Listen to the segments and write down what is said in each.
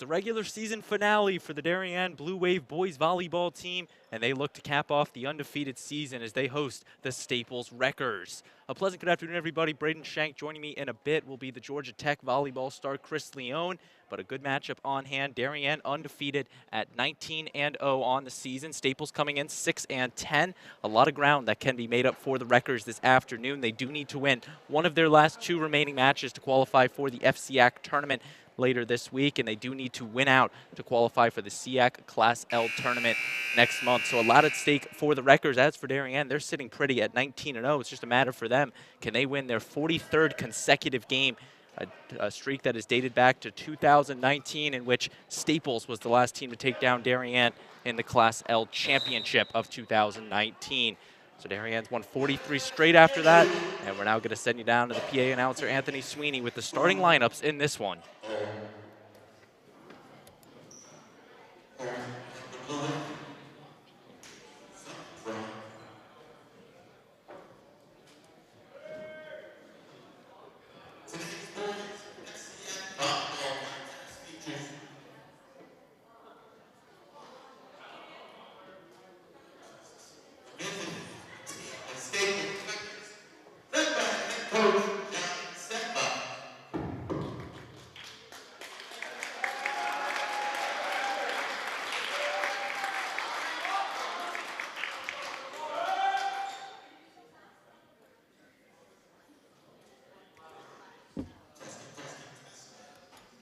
the regular season finale for the Darien Blue Wave boys volleyball team, and they look to cap off the undefeated season as they host the Staples Wreckers. A pleasant good afternoon, everybody. Braden Shank joining me in a bit will be the Georgia Tech volleyball star Chris Leone, but a good matchup on hand. Darien undefeated at 19-0 on the season. Staples coming in 6-10. A lot of ground that can be made up for the Wreckers this afternoon. They do need to win one of their last two remaining matches to qualify for the FCIAC tournament later this week, and they do need to win out to qualify for the SEAC Class L tournament next month. So a lot at stake for the Wreckers. As for Darien, they're sitting pretty at 19-0. It's just a matter for them. Can they win their 43rd consecutive game, a streak that is dated back to 2019, in which Staples was the last team to take down Darien in the Class L championship of 2019. So Darien's won 43 straight after that, and we're now going to send you down to the PA announcer, Anthony Sweeney, with the starting lineups in this one.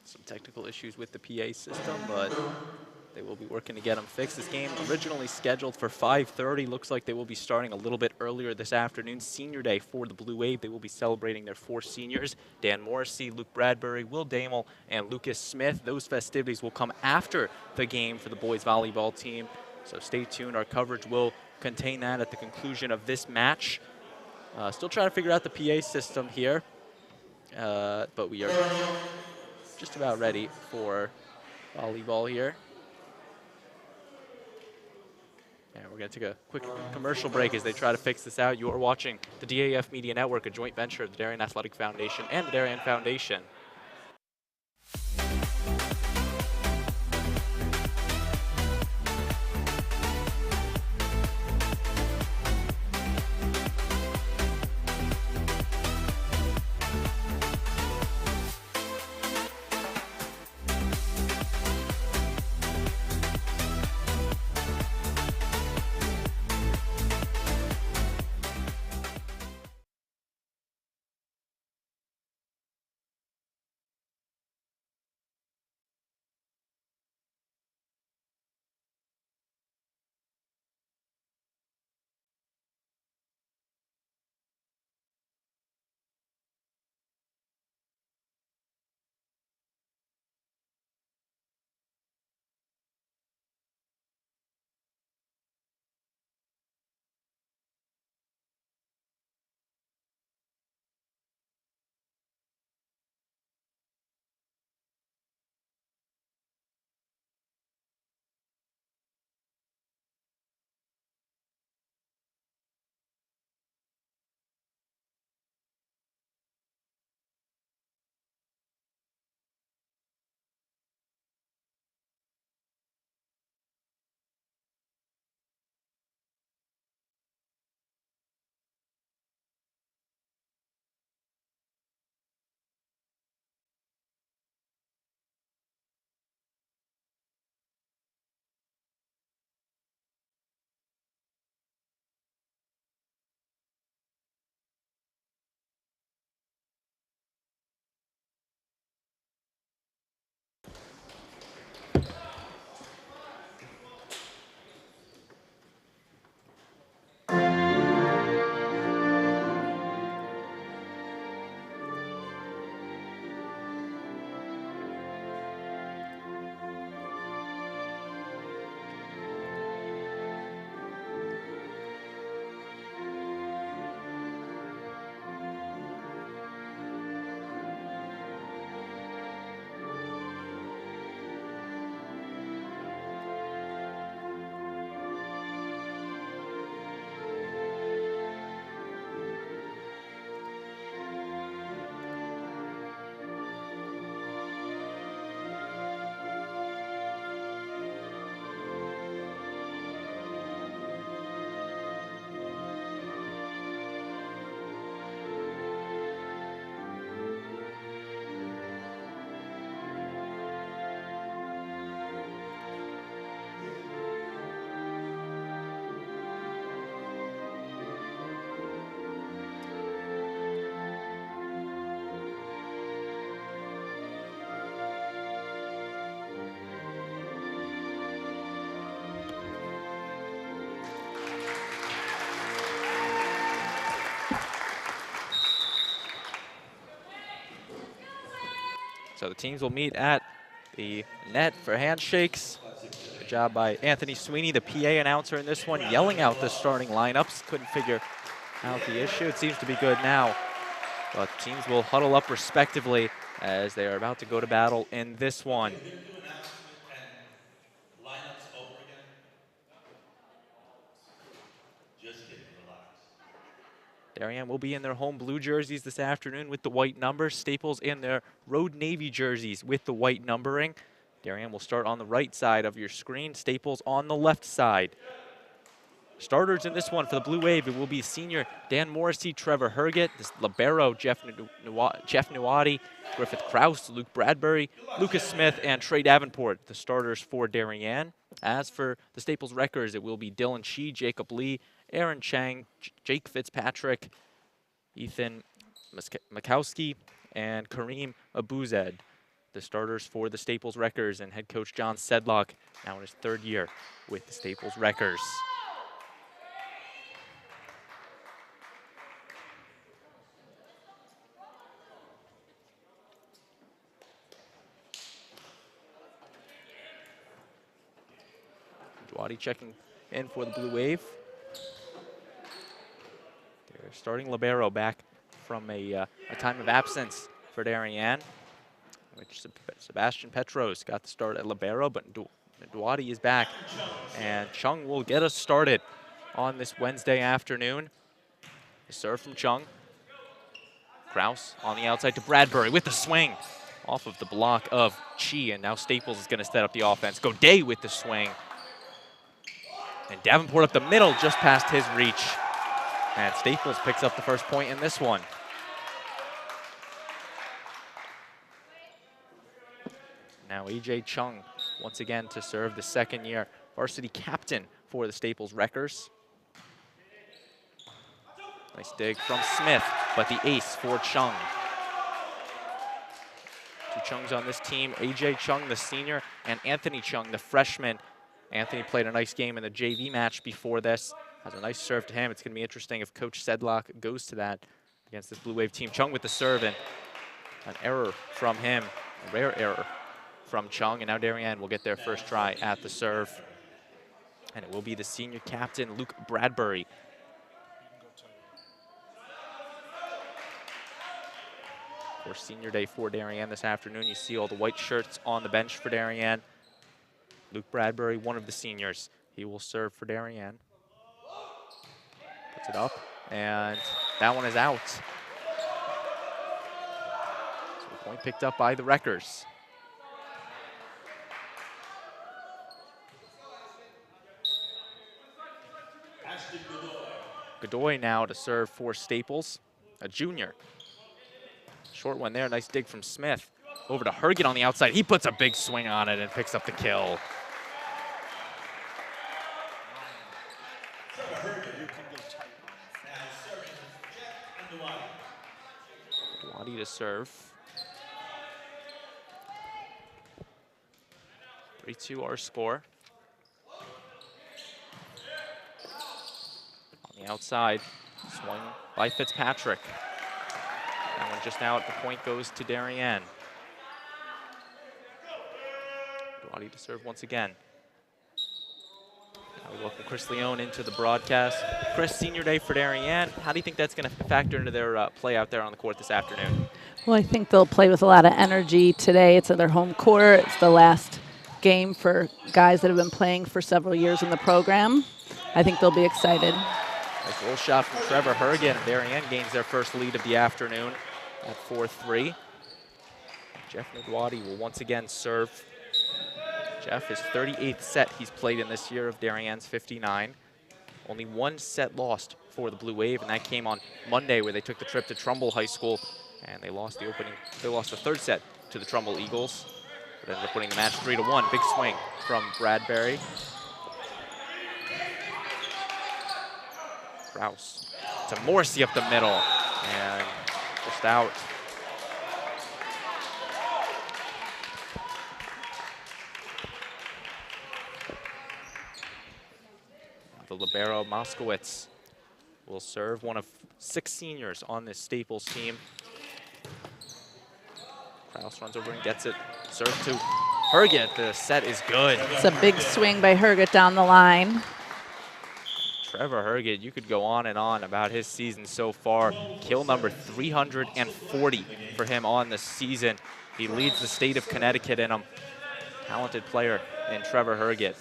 Some technical issues with the PA system, but they will be working to get them fixed. This game originally scheduled for 5:30. Looks like they will be starting a little bit earlier this afternoon. Senior day for the Blue Wave. They will be celebrating their 4 seniors, Dan Morrissey, Luke Bradbury, Will Damel, and Lucas Smith. Those festivities will come after the game for the boys volleyball team. So stay tuned. Our coverage will contain that at the conclusion of this match. Still trying to figure out the PA system here, but we are just about ready for volleyball here. And we're going to take a quick commercial break as they try to fix this out. You are watching the DAF Media Network, a joint venture of the Darien Athletic Foundation and the Darien Foundation. So the teams will meet at the net for handshakes. Good job by Anthony Sweeney, the PA announcer in this one, yelling out the starting lineups. Couldn't figure out the issue. It seems to be good now. But teams will huddle up respectively as they are about to go to battle in this one. Darien will be in their home blue jerseys this afternoon with the white numbers. Staples in their road navy jerseys with the white numbering. Darien will start on the right side of your screen. Staples on the left side. Starters in this one for the Blue Wave, it will be senior Dan Morrissey, Trevor Herget, this libero Jeff Nuwadi, Griffith Krause, Luke Bradbury, Lucas Smith, and Trey Davenport, the starters for Darien. As for the Staples Wreckers, it will be Dylan Shee, Jacob Lee, Aaron Chang, Jake Fitzpatrick, Ethan Makowski, and Kareem Abuzed, the starters for the Staples Wreckers, and head coach John Sedlock, now in his third year with the Staples Wreckers. Dwadi checking in for the Blue Wave. Their starting libero back from a time of absence for Darien, which Sebastian Petros got the start at libero, but Dwadi is back, and Chung will get us started on this Wednesday afternoon. The serve from Chung. Krause on the outside to Bradbury with the swing off of the block of Chi, and now Staples is going to set up the offense. Godet with the swing. And Davenport up the middle, just past his reach. And Staples picks up the first point in this one. Now A.J. Chung once again to serve, the second-year varsity captain for the Staples Wreckers. Nice dig from Smith, but the ace for Chung. Two Chungs on this team, A.J. Chung, the senior, and Anthony Chung, the freshman. Anthony played a nice game in the JV match before this. Has a nice serve to him. It's going to be interesting if Coach Sedlock goes to that against this Blue Wave team. Chung with the serve, and an error from him, a rare error from Chung. And now Darien will get their first try at the serve. And it will be the senior captain, Luke Bradbury. For senior day for Darien this afternoon, you see all the white shirts on the bench for Darien. Luke Bradbury, one of the seniors. He will serve for Darien. Puts it up, and that one is out. So a point picked up by the Wreckers. Godoy now to serve for Staples, a junior. Short one there, nice dig from Smith. Over to Herget on the outside. He puts a big swing on it and picks up the kill. Dwadi to serve. 3-2 our score. On the outside, swung by Fitzpatrick. That one just now at the point goes to Darien. Dwadi to serve once again. Now we welcome Chris Leone into the broadcast. Chris, senior day for Darien. How do you think that's going to factor into their play out there on the court this afternoon? Well, I think they'll play with a lot of energy today. It's at their home court. It's the last game for guys that have been playing for several years in the program. I think they'll be excited. Nice roll shot from Trevor Herget. Darien gains their first lead of the afternoon at 4-3. Jeff Dwadi will once again serve. Jeff, his 38th set he's played in this year of Darien's 59. Only one set lost for the Blue Wave, and that came on Monday where they took the trip to Trumbull High School, and they lost the third set to the Trumbull Eagles, but ended up winning the match 3-1. Big swing from Bradbury. Krause to Morrissey up the middle, and just out. The libero Moskowitz will serve, one of 6 seniors on this Staples team. Kraus runs over and gets it. Serve to Herget. The set is good. It's a big swing by Herget down the line. Trevor Herget, you could go on and on about his season so far. Kill number 340 for him on the season. He leads the state of Connecticut in them. Talented player in Trevor Herget.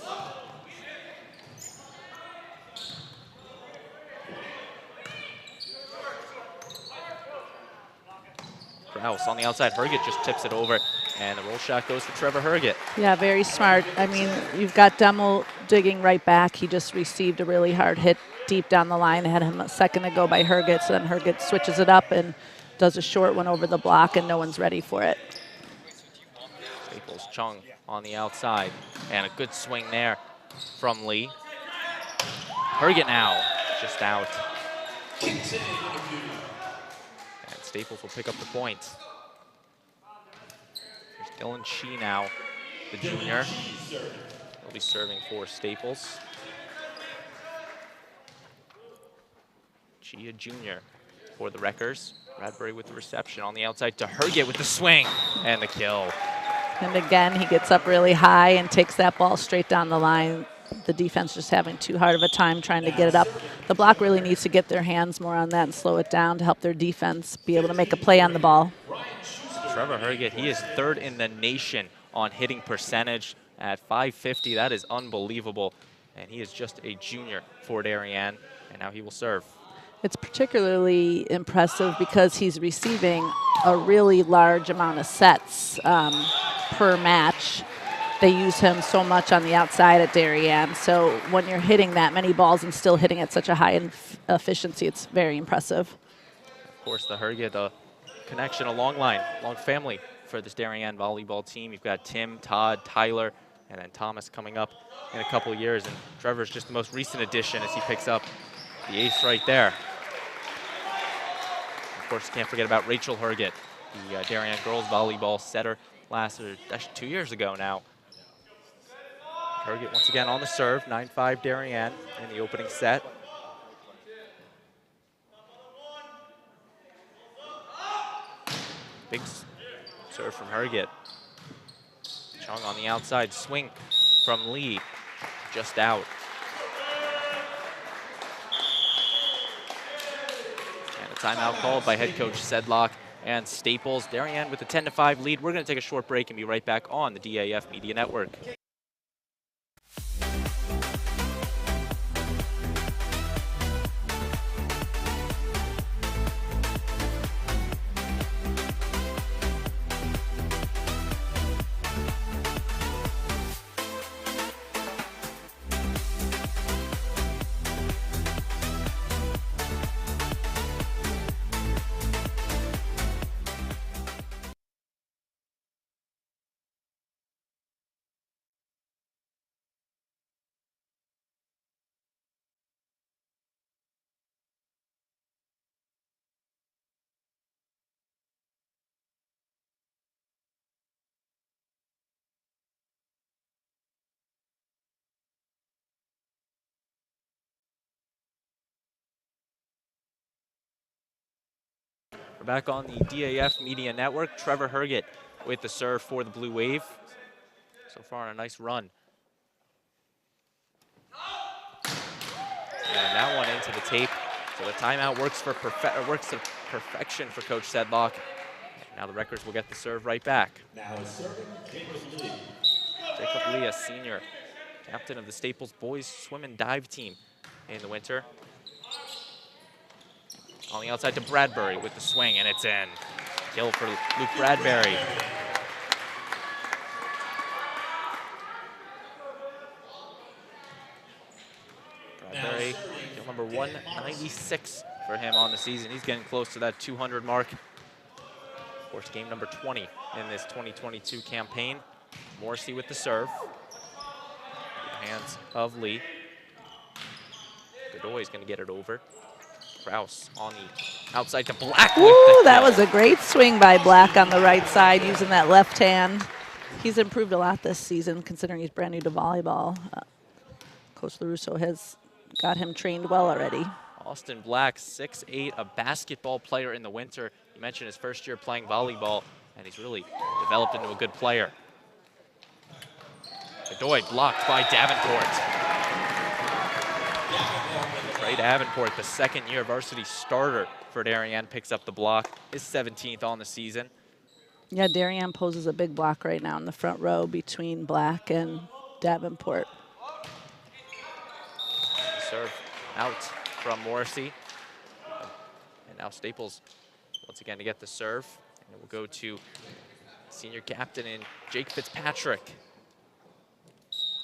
Kraus on the outside. Herget just tips it over, and the roll shot goes to Trevor Herget. Yeah, very smart. I mean, you've got Demmel digging right back. He just received a really hard hit deep down the line. Had him a second to go by Herget, so then Herget switches it up and does a short one over the block, and no one's ready for it. Staples Chung on the outside, and a good swing there from Lee. Herget now just out. And Staples will pick up the point. There's Dylan Shee now, the junior. He'll be serving for Staples. Shee, a junior for the Wreckers. Bradbury with the reception on the outside to Herget with the swing and the kill. And again, he gets up really high and takes that ball straight down the line. The defense just having too hard of a time trying to get it up. The block really needs to get their hands more on that and slow it down to help their defense be able to make a play on the ball. Trevor Herget, he is third in the nation on hitting percentage at .550. That is unbelievable. And he is just a junior for Darien, and now he will serve. It's particularly impressive because he's receiving a really large amount of sets per match. They use him so much on the outside at Darien. So when you're hitting that many balls and still hitting at such a high efficiency, it's very impressive. Of course, the Herget connection, a long line, long family for this Darien volleyball team. You've got Tim, Todd, Tyler, and then Thomas coming up in a couple of years. And Trevor's just the most recent addition as he picks up the ace right there. Of course, can't forget about Rachel Herget, the Darien girls volleyball setter actually 2 years ago now. Herget once again on the serve, 9-5 Darien in the opening set. Big serve from Herget. Chung on the outside, swing from Lee, just out. And a timeout called by head coach Sedlock and Staples. Darien with a 10-5 lead. We're going to take a short break and be right back on the DAF Media Network. We're back on the DAF Media Network. Trevor Herget with the serve for the Blue Wave. So far on a nice run. And that one into the tape. So the timeout works to perfection for Coach Sedlock. Now the Wreckers will get the serve right back. Jacob Lee, a senior, captain of the Staples boys swim and dive team in the winter. On the outside to Bradbury with the swing, and it's in. Kill for Luke Bradbury. Bradbury, kill number 196 for him on the season. He's getting close to that 200 mark. Of course, game number 20 in this 2022 campaign. Morrissey with the serve. In the hands of Lee. Godoy is going to get it over. Kraus on the outside to Black. Ooh, that was a great swing by Black on the right side using that left hand. He's improved a lot this season considering he's brand new to volleyball. Coach LaRusso has got him trained well already. Austin Black, 6'8", a basketball player in the winter. You mentioned his first year playing volleyball, and he's really developed into a good player. Godoy blocked by Davenport. Trey Davenport, the second-year varsity starter for Darien, picks up the block, his 17th on the season. Yeah, Darien poses a big block right now in the front row between Black and Davenport. Serve out from Morrissey. And now Staples once again to get the serve. And it will go to senior captain in Jake Fitzpatrick.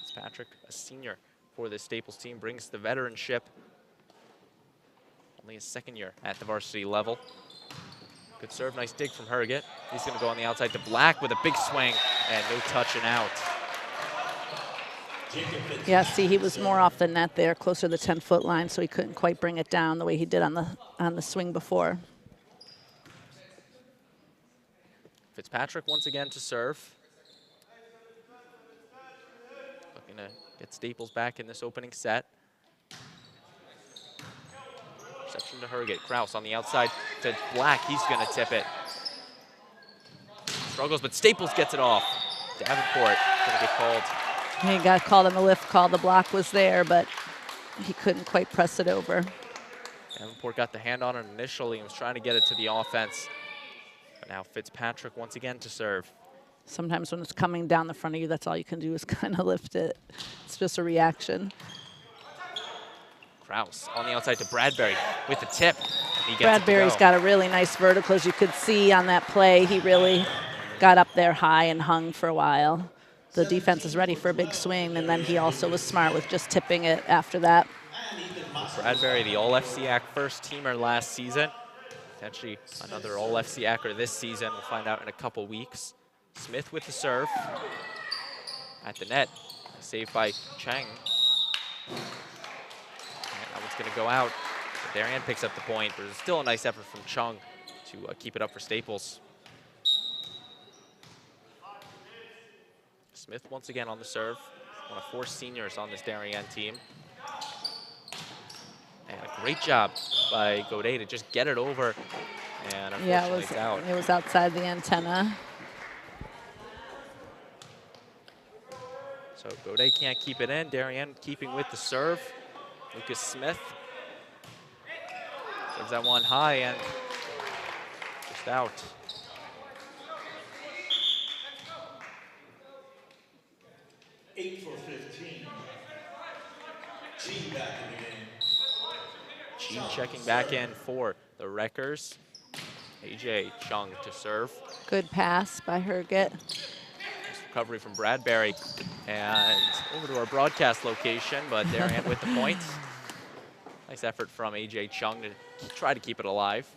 Fitzpatrick, a senior for the Staples team, brings the veteranship. Only his second year at the varsity level. Good serve, nice dig from Herget. He's going to go on the outside to Black with a big swing and no touch and out. Yeah, see, he was more off the net there, closer to the 10-foot line, so he couldn't quite bring it down the way he did on the swing before. Fitzpatrick once again to serve. Looking to get Staples back in this opening set. Reception to Herget. Kraus on the outside to Black. He's going to tip it. Struggles, but Staples gets it off. Davenport going to get called. He got called on the lift call. The block was there, but he couldn't quite press it over. Davenport got the hand on it initially and was trying to get it to the offense. But now Fitzpatrick once again to serve. Sometimes when it's coming down the front of you, that's all you can do is kind of lift it. It's just a reaction. Kraus on the outside to Bradbury with the tip. He gets Bradbury's got a really nice vertical, as you could see on that play. He really got up there high and hung for a while. The defense is ready for a big swing, and then he also was smart with just tipping it after that. Bradbury, the All-FCIAC first-teamer last season. Potentially another All-FCIACer this season. We'll find out in a couple weeks. Smith with the serve. At the net. Saved by Chang. And that one's going to go out. Darien picks up the point, but it's still a nice effort from Chung to keep it up for Staples. Smith once again on the serve. One of 4 seniors on this Darien team. And a great job by Godet to just get it over. And unfortunately it's out. It was outside the antenna. So Godet can't keep it in. Darien keeping with the serve. Lucas Smith serves that one high and just out. G checking back in for the Wreckers. AJ Chung to serve. Good pass by Herget. Nice recovery from Bradbury. And over to our broadcast location, but Darien with the point. Nice effort from AJ Chung to try to keep it alive.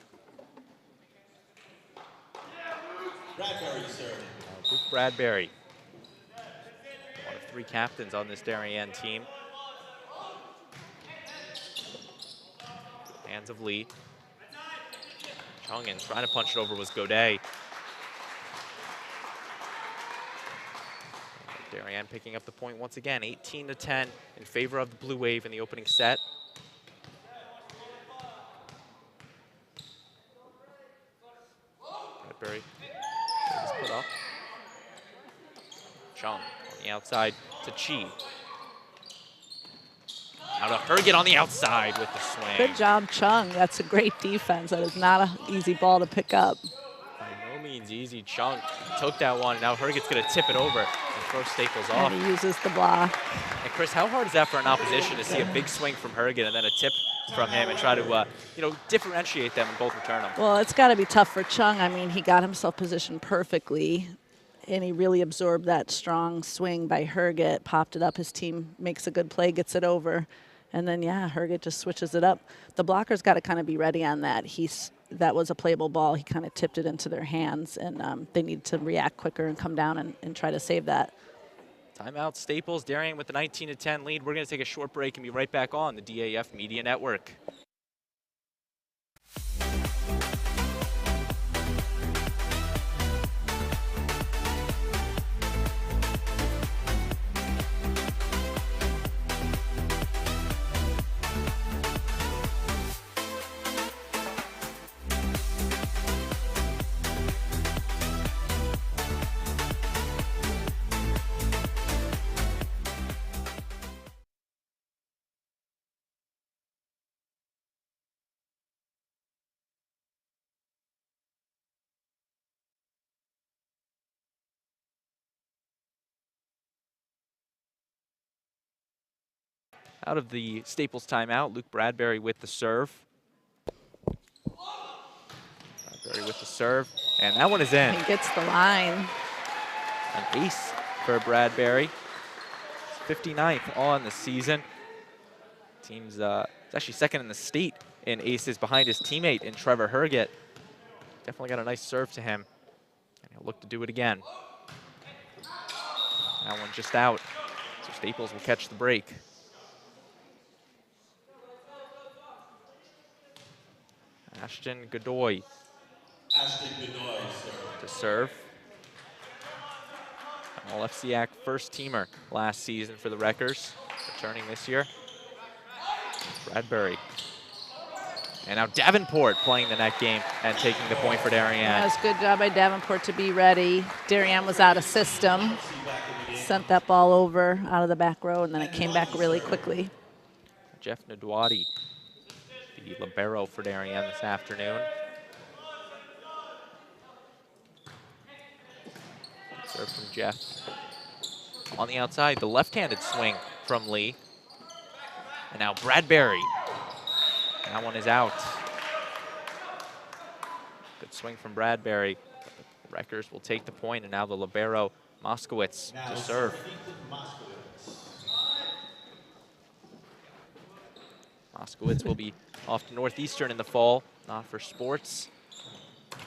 Bradbury serving. Luke Bradbury, one of 3 captains on this Darien team. Hands of Lee. Chung and trying to punch it over was Godet. Darien picking up the point once again, 18-10 in favor of the Blue Wave in the opening set. Bradbury is put up. Chung on the outside to Chi. Now to Herget on the outside with the swing. Good job, Chung. That's a great defense. That is not an easy ball to pick up. By no means easy. Chung took that one. Now Herget's going to tip it over and throw Staples off. And he uses the block. And Chris, how hard is that for an opposition to see a big swing from Herget and then a tip from him and try to, differentiate them and both return them? Well, it's got to be tough for Chung. I mean, he got himself positioned perfectly, and he really absorbed that strong swing by Herget, popped it up. His team makes a good play, gets it over. And then, yeah, Herget just switches it up. The blocker's got to kind of be ready on that. That was a playable ball. He kind of tipped it into their hands, and they need to react quicker and come down and try to save that. Timeout, Staples. Darien with the 19-10 lead. We're going to take a short break and be right back on the DAF Media Network. Out of the Staples timeout, Luke Bradbury with the serve. Bradbury with the serve, and that one is in. He gets the line. An ace for Bradbury. 59th on the season. Team's it's actually second in the state in aces behind his teammate in Trevor Herget. Definitely got a nice serve to him, and he'll look to do it again. That one just out, so Staples will catch the break. Ashton Godoy to serve. All FCIAC first teamer last season for the Wreckers, returning this year. Bradbury. And now Davenport playing the net game and taking the point for Darien. That was a good job by Davenport to be ready. Darien was out of system. Sent that ball over out of the back row, and then it came back really quickly. Jeff Nadwadi, the libero for Darien this afternoon. Serve from Jeff. On the outside, the left-handed swing from Lee. And now Bradbury. And that one is out. Good swing from Bradbury. The Wreckers will take the point, and now the libero, Moskowitz, to serve. Moskowitz will be off to Northeastern in the fall, not for sports.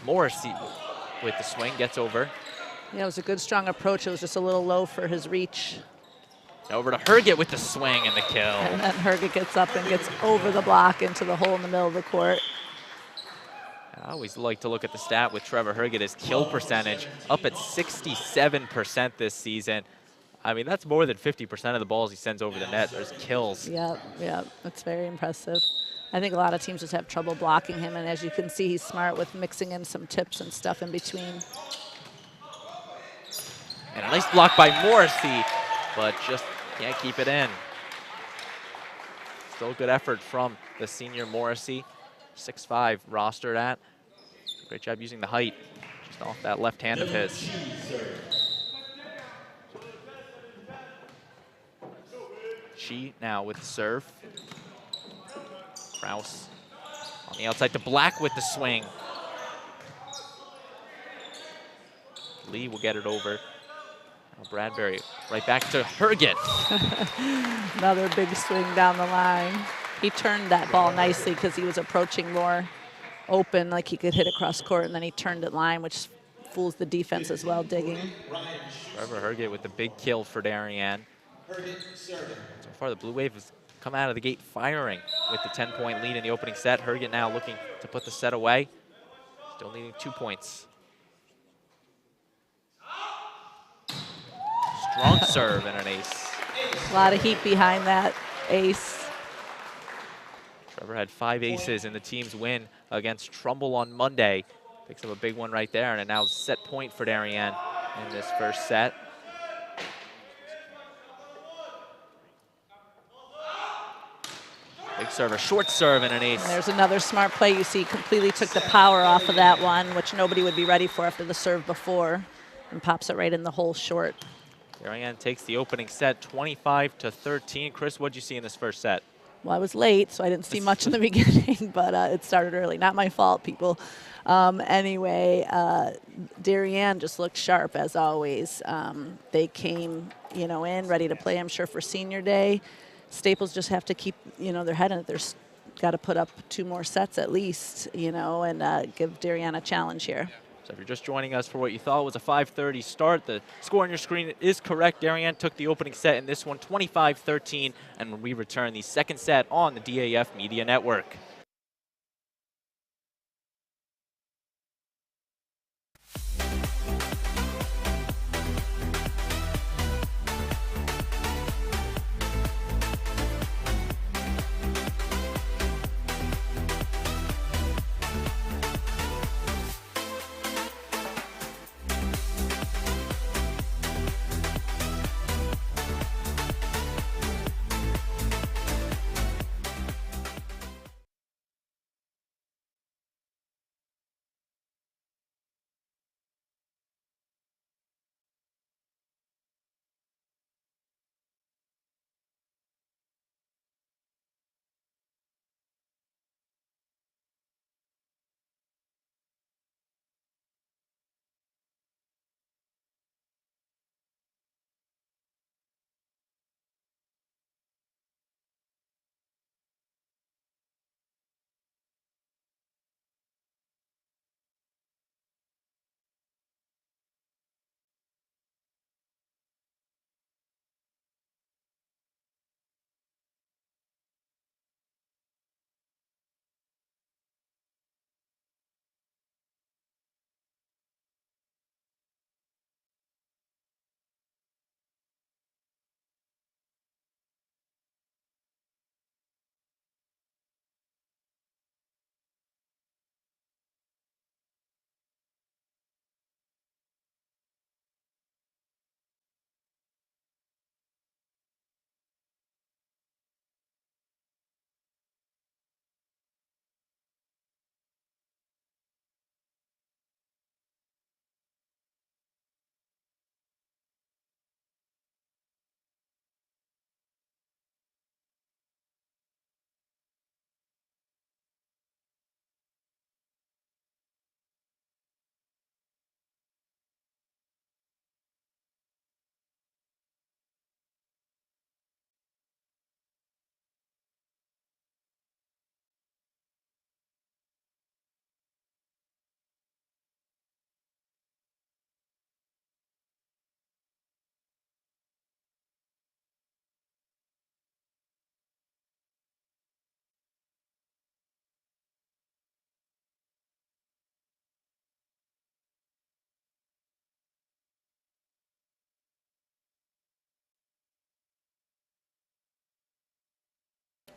Morrissey with the swing, gets over. Yeah, it was a good, strong approach. It was just a little low for his reach. Over to Herget with the swing and the kill. And then Herget gets up and gets over the block into the hole in the middle of the court. I always like to look at the stat with Trevor Herget, his kill percentage up at 67% this season. I mean, that's more than 50% of the balls he sends over the net. There's kills. Yep, that's very impressive. I think a lot of teams just have trouble blocking him, and as you can see, he's smart with mixing in some tips and stuff in between. And a nice block by Morrissey, but just can't keep it in. Still good effort from the senior Morrissey. 6'5" rostered at. Great job using the height just off that left hand of his. She now with the serve. Kraus on the outside to Black with the swing. Lee will get it over. Now Bradbury right back to Herget. Another big swing down the line. He turned that ball nicely because he was approaching more open, like he could hit across court, and then he turned it line, which fools the defense as well, digging. Trevor Herget with the big kill for Darien. So far, the Blue Wave has come out of the gate firing with the 10-point lead in the opening set. Herget now looking to put the set away. Still needing 2 points. Strong serve and an ace. A lot of heat behind that ace. Trevor had 5 aces in the team's win against Trumbull on Monday. Picks up a big one right there, and a now set point for Darien in this first set. Big serve, a short serve, and an ace. And there's another smart play. You see, completely took the power off of that one, which nobody would be ready for after the serve before, and pops it right in the hole short. Darien takes the opening set 25-13. Chris, what'd you see in this first set? Well, I was late, so I didn't see much in the beginning, but it started early. Not my fault, people. Anyway, Darien just looked sharp, as always. They came, in ready to play, I'm sure, for senior day. Staples just have to keep, their head in it. They've got to put up 2 more sets at least, and give Darien a challenge here. So if you're just joining us for what you thought was a 5:30 start, the score on your screen is correct. Darien took the opening set in this one, 25-13, and when we return, the second set on the DAF Media Network.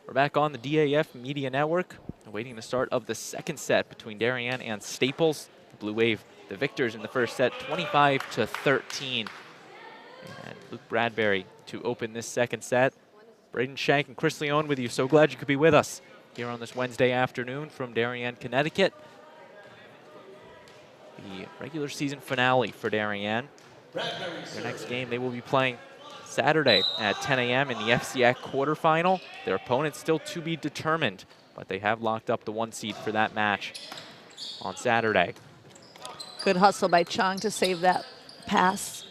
We're back on the DAF Media Network, awaiting the start of the second set between Darien and Staples. The Blue Wave, the victors in the first set, 25-13. And Luke Bradbury to open this second set. Braden Shank and Chris Leone with you. So glad you could be with us here on this Wednesday afternoon from Darien, Connecticut. The regular season finale for Darien. Their next game they will be playing Saturday at 10 a.m. in the FCIAC quarterfinal. Their opponent still to be determined, but they have locked up the 1 seed for that match on Saturday. Good hustle by Chung to save that pass.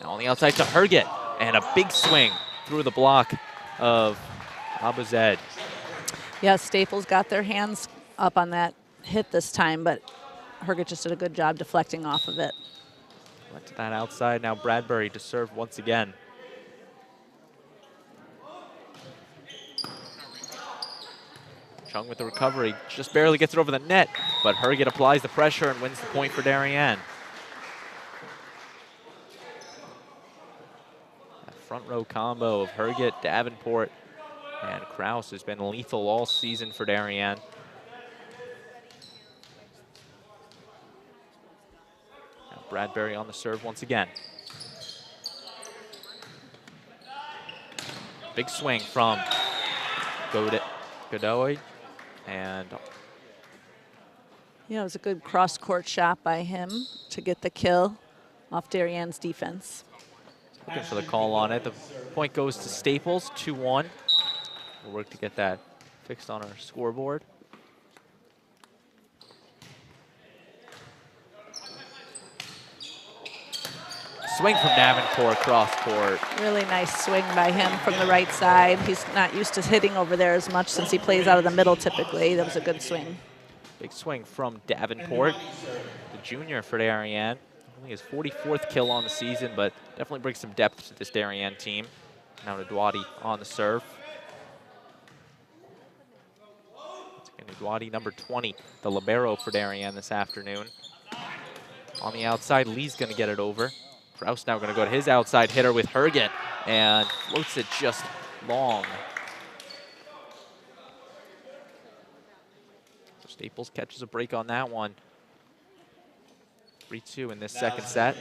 Now on the outside to Herget, and a big swing through the block of Abuzed. Yeah, Staples got their hands up on that hit this time, but Herget just did a good job deflecting off of it. Went to that outside. Now Bradbury to serve once again. Chung with the recovery, just barely gets it over the net, but Herget applies the pressure and wins the point for Darien. That front row combo of Herget, Davenport, and Kraus has been lethal all season for Darien. Now Bradbury on the serve once again. Big swing from Godoy. And yeah, it was a good cross-court shot by him to get the kill off Darien's defense. Looking for the call on it. The point goes to Staples, 2-1. We'll work to get that fixed on our scoreboard. Swing from Davenport, cross court. Really nice swing by him from the right side. He's not used to hitting over there as much since he plays out of the middle typically. That was a good swing. Big swing from Davenport, the junior for Darien. Only his 44th kill on the season, but definitely brings some depth to this Darien team. Now Nadwadi on the serve. Nadwadi, number 20, the libero for Darien this afternoon. On the outside, Lee's going to get it over. Kraus now going to go to his outside hitter with Herget and floats it just long. So Staples catches a break on that one. 3-2 in this second set.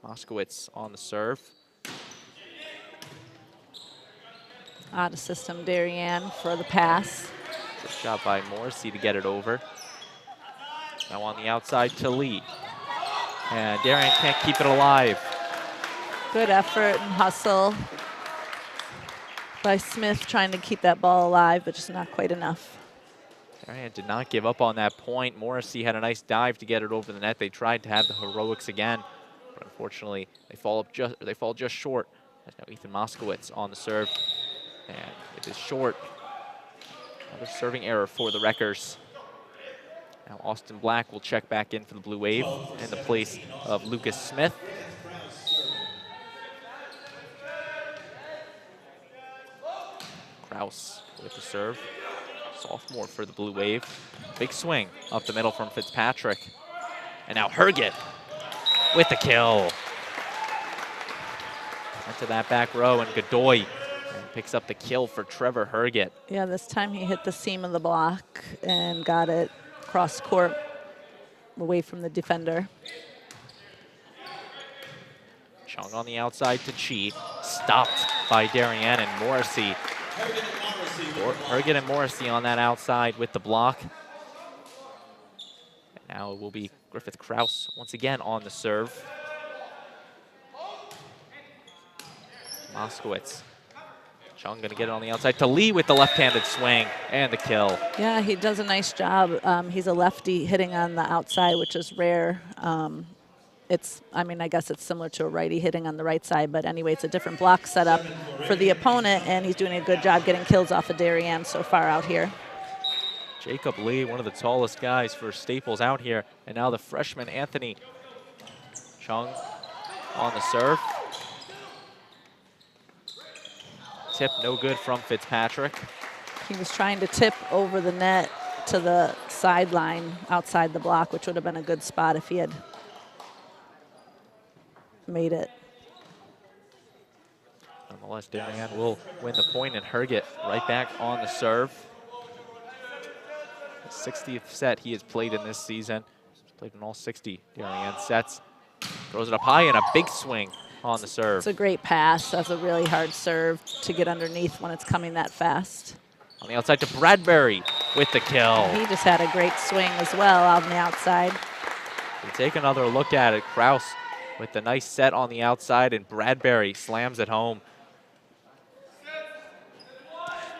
Moskowitz on the serve. Out of system, Darien for the pass. Good shot by Morrissey to get it over. Now on the outside to Lee. And Darien can't keep it alive. Good effort and hustle by Smith trying to keep that ball alive, but just not quite enough. Darien did not give up on that point. Morrissey had a nice dive to get it over the net. They tried to have the heroics again, but unfortunately they fall just short. There's now Ethan Moskowitz on the serve, and it is short. Another serving error for the Wreckers. Now Austin Black will check back in for the Blue Wave in the place of Lucas Smith. Kraus with the serve. Sophomore for the Blue Wave. Big swing up the middle from Fitzpatrick. And now Herget with the kill. Into that back row, and Godoy picks up the kill for Trevor Herget. Yeah, this time he hit the seam of the block and got it cross court away from the defender. Chung on the outside to Chi. Stopped by Darien and Morrissey. Herget and Morrissey on that outside with the block. And now it will be Griffith Kraus once again on the serve. Moskowitz. Chung gonna get it on the outside to Lee with the left-handed swing and the kill. Yeah, he does a nice job. He's a lefty hitting on the outside, which is rare. I guess it's similar to a righty hitting on the right side, but anyway, it's a different block setup for the opponent, and he's doing a good job getting kills off of Darien so far out here. Jacob Lee, one of the tallest guys for Staples out here, and now the freshman Anthony Chung on the serve. Tip no good from Fitzpatrick. He was trying to tip over the net to the sideline outside the block, which would have been a good spot if he had made it. Nonetheless, Darien will win the point, and Herget right back on the serve. The 60th set he has played in this season. He's played in all 60 Darien sets. Throws it up high and a big swing on the serve. It's a great pass. That's a really hard serve to get underneath when it's coming that fast. On the outside to Bradbury with the kill. He just had a great swing as well on the outside. We take another look at it. Kraus with the nice set on the outside, and Bradbury slams it home.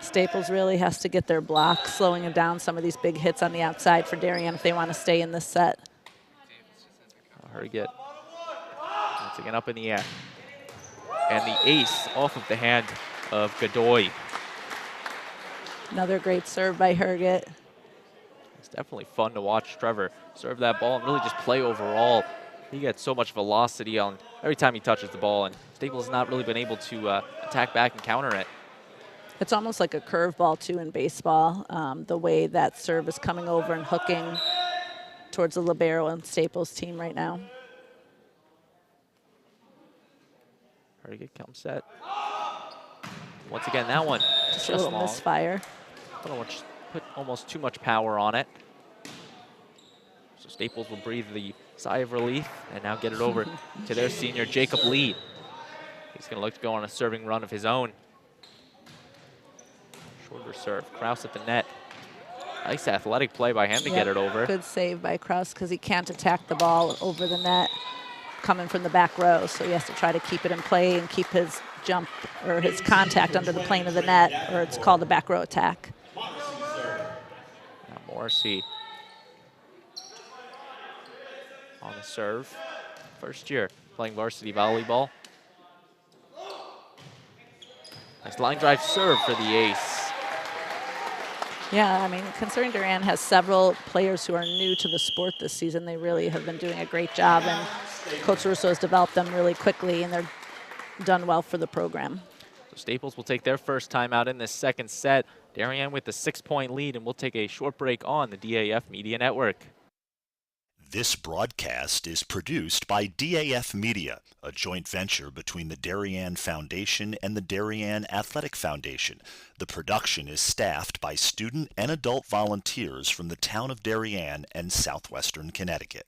Staples really has to get their block, slowing down some of these big hits on the outside for Darien if they want to stay in this set. Herget once again up in the air. And the ace off of the hand of Godoy. Another great serve by Herget. It's definitely fun to watch Trevor serve that ball and really just play overall. He gets so much velocity on every time he touches the ball, and Staples has not really been able to attack back and counter it. It's almost like a curveball, too, in baseball, the way that serve is coming over and hooking towards the libero and Staples team right now. Herget comes set. Once again, that one Just a little long. misfire. Put almost too much power on it. So Staples will breathe the sigh of relief and now get it over to their senior, Jacob Lee. He's going to look to go on a serving run of his own. Shorter serve. Kraus at the net. Nice athletic play by him to get it over. Good save by Kraus because he can't attack the ball over the net coming from the back row, so he has to try to keep it in play and keep his jump or his contact under the plane of the net, or it's called a back row attack. Now Morrissey on the serve. First year playing varsity volleyball. Nice line drive serve for the ace. Yeah, I mean, considering Darien has several players who are new to the sport this season, they really have been doing a great job, and Coach Russo has developed them really quickly, and they're done well for the program. So Staples will take their first time out in this second set. Darien with the 6-point lead, and we'll take a short break on the DAF Media Network. This broadcast is produced by DAF Media, a joint venture between the Darien Foundation and the Darien Athletic Foundation. The production is staffed by student and adult volunteers from the town of Darien and southwestern Connecticut.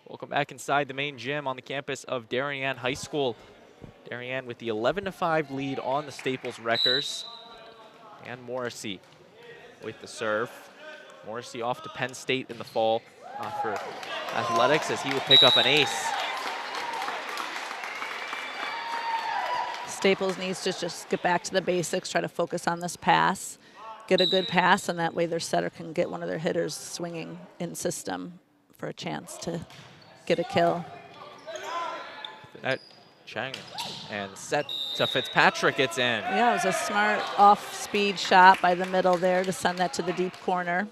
Welcome back inside the main gym on the campus of Darien High School. Darien with the 11-5 lead on the Staples Wreckers. And Morrissey with the serve. Morrissey off to Penn State in the fall for athletics as he will pick up an ace. Staples needs to just get back to the basics, try to focus on this pass, get a good pass, and that way their setter can get one of their hitters swinging in system for a chance to get a kill. That Chang and set to Fitzpatrick gets in. Yeah, it was a smart off-speed shot by the middle there to send that to the deep corner.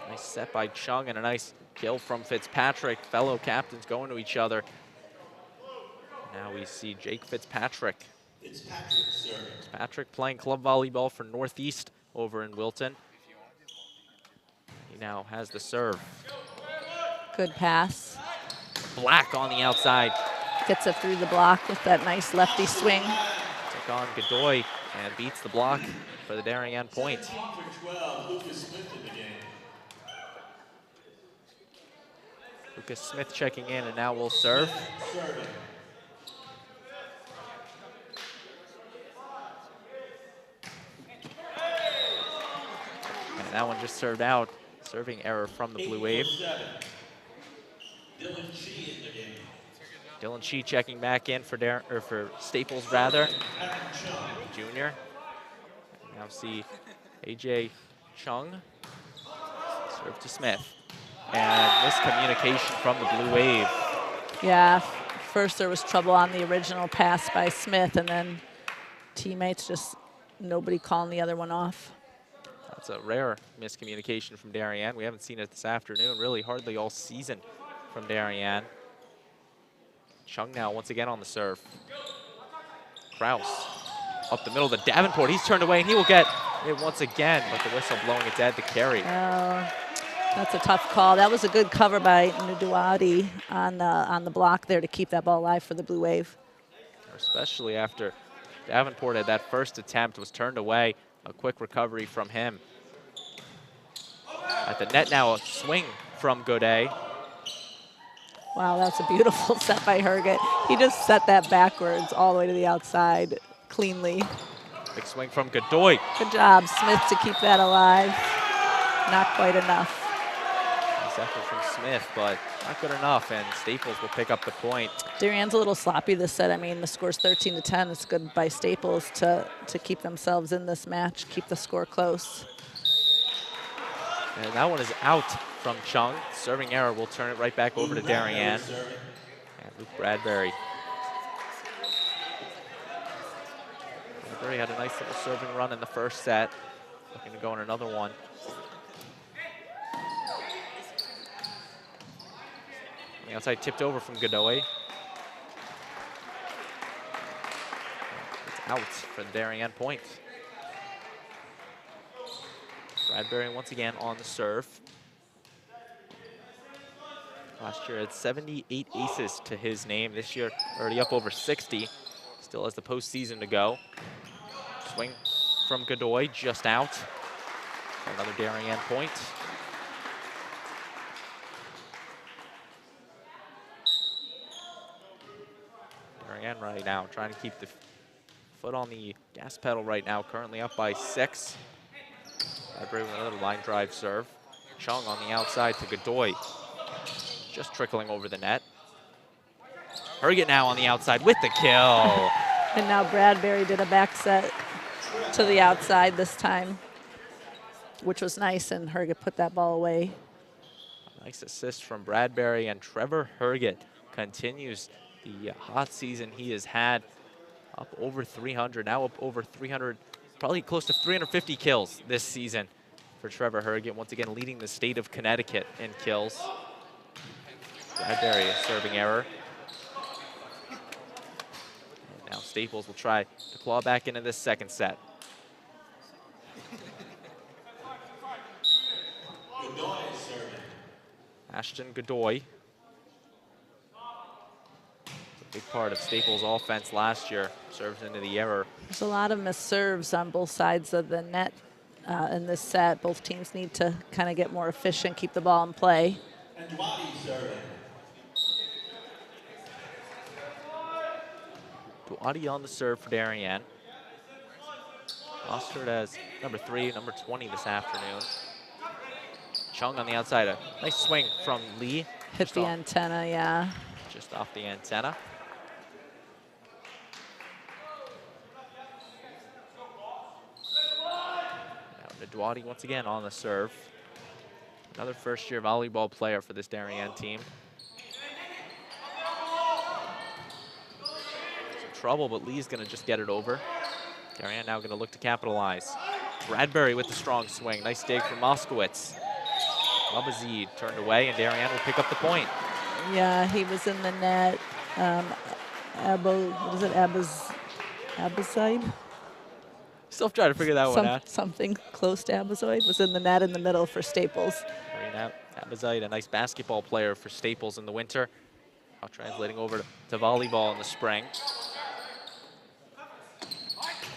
Nice set by Chung and a nice kill from Fitzpatrick. Fellow captains going to each other. Now we see Jake Fitzpatrick. Fitzpatrick playing club volleyball for Northeast over in Wilton. He now has the serve. Good pass. Black on the outside. Gets it through the block with that nice lefty swing. Took on Godoy and beats the block for the Darien point. Lucas Smith checking in and now will serve. And that one just served out. Serving error from the Blue Wave. Dylan Chi checking back in for Staples rather. Junior. Now see AJ Chung. Serve to Smith. And miscommunication from the Blue Wave. Yeah, first there was trouble on the original pass by Smith, and then teammates just nobody calling the other one off. That's a rare miscommunication from Darien. We haven't seen it this afternoon, really hardly all season from Darien. Chung now once again on the serve. Kraus up the middle to Davenport. He's turned away, and he will get it once again, but the whistle blowing it dead to carry. That's a tough call. That was a good cover by Nduwadi on the block there to keep that ball alive for the Blue Wave. Especially after Davenport had that first attempt, was turned away. A quick recovery from him. At the net now, a swing from Godet. Wow, that's a beautiful set by Herget. He just set that backwards all the way to the outside cleanly. Big swing from Godoy. Good job, Smith, to keep that alive. Not quite enough. Nice effort from Smith, but not good enough, and Staples will pick up the point. Darien's a little sloppy this set. I mean, the score's 13-10. It's good by Staples to keep themselves in this match, keep the score close. And that one is out from Chung. Serving error will turn it right back over to Darien. And Luke Bradbury. Bradbury had a nice little serving run in the first set. Looking to go in another one. On the outside, tipped over from Godoy. It's out for the Darien point. Bradbury once again on the serve. Last year had 78 aces to his name. This year already up over 60. Still has the postseason to go. Swing from Godoy, just out. Another Darien point. Darien right now trying to keep the foot on the gas pedal right now. Currently up by 6. Bradbury with another line drive serve. Chung on the outside to Godoy. Just trickling over the net. Herget now on the outside with the kill. And now Bradbury did a back set to the outside this time, which was nice, and Herget put that ball away. Nice assist from Bradbury, and Trevor Herget continues the hot season he has had. Up over 300, now up over 300, probably close to 350 kills this season for Trevor Herget. Once again, leading the state of Connecticut in kills. Bradbury, a serving error. And now Staples will try to claw back into this second set. Godoy serving. Ashton Godoy. A big part of Staples' offense last year. Serves into the error. There's a lot of missed serves on both sides of the net in this set. Both teams need to kind of get more efficient, keep the ball in play. And Dwadi serving. Duati on the serve for Darien. Rostered as number 3, number 20 this afternoon. Chung on the outside, a nice swing from Lee. Hit the antenna, yeah. Just off the antenna. Now Duati once again on the serve. Another first-year volleyball player for this Darien team. Trouble, but Lee's going to just get it over. Darien now going to look to capitalize. Bradbury with the strong swing. Nice dig from Moskowitz. Abazid turned away, and Darien will pick up the point. Yeah, he was in the net. What is it, Abazide? Still trying to figure that one out. Something close to Abazoid was in the net in the middle for Staples. Marina Abazide, a nice basketball player for Staples in the winter. Now translating over to volleyball in the spring.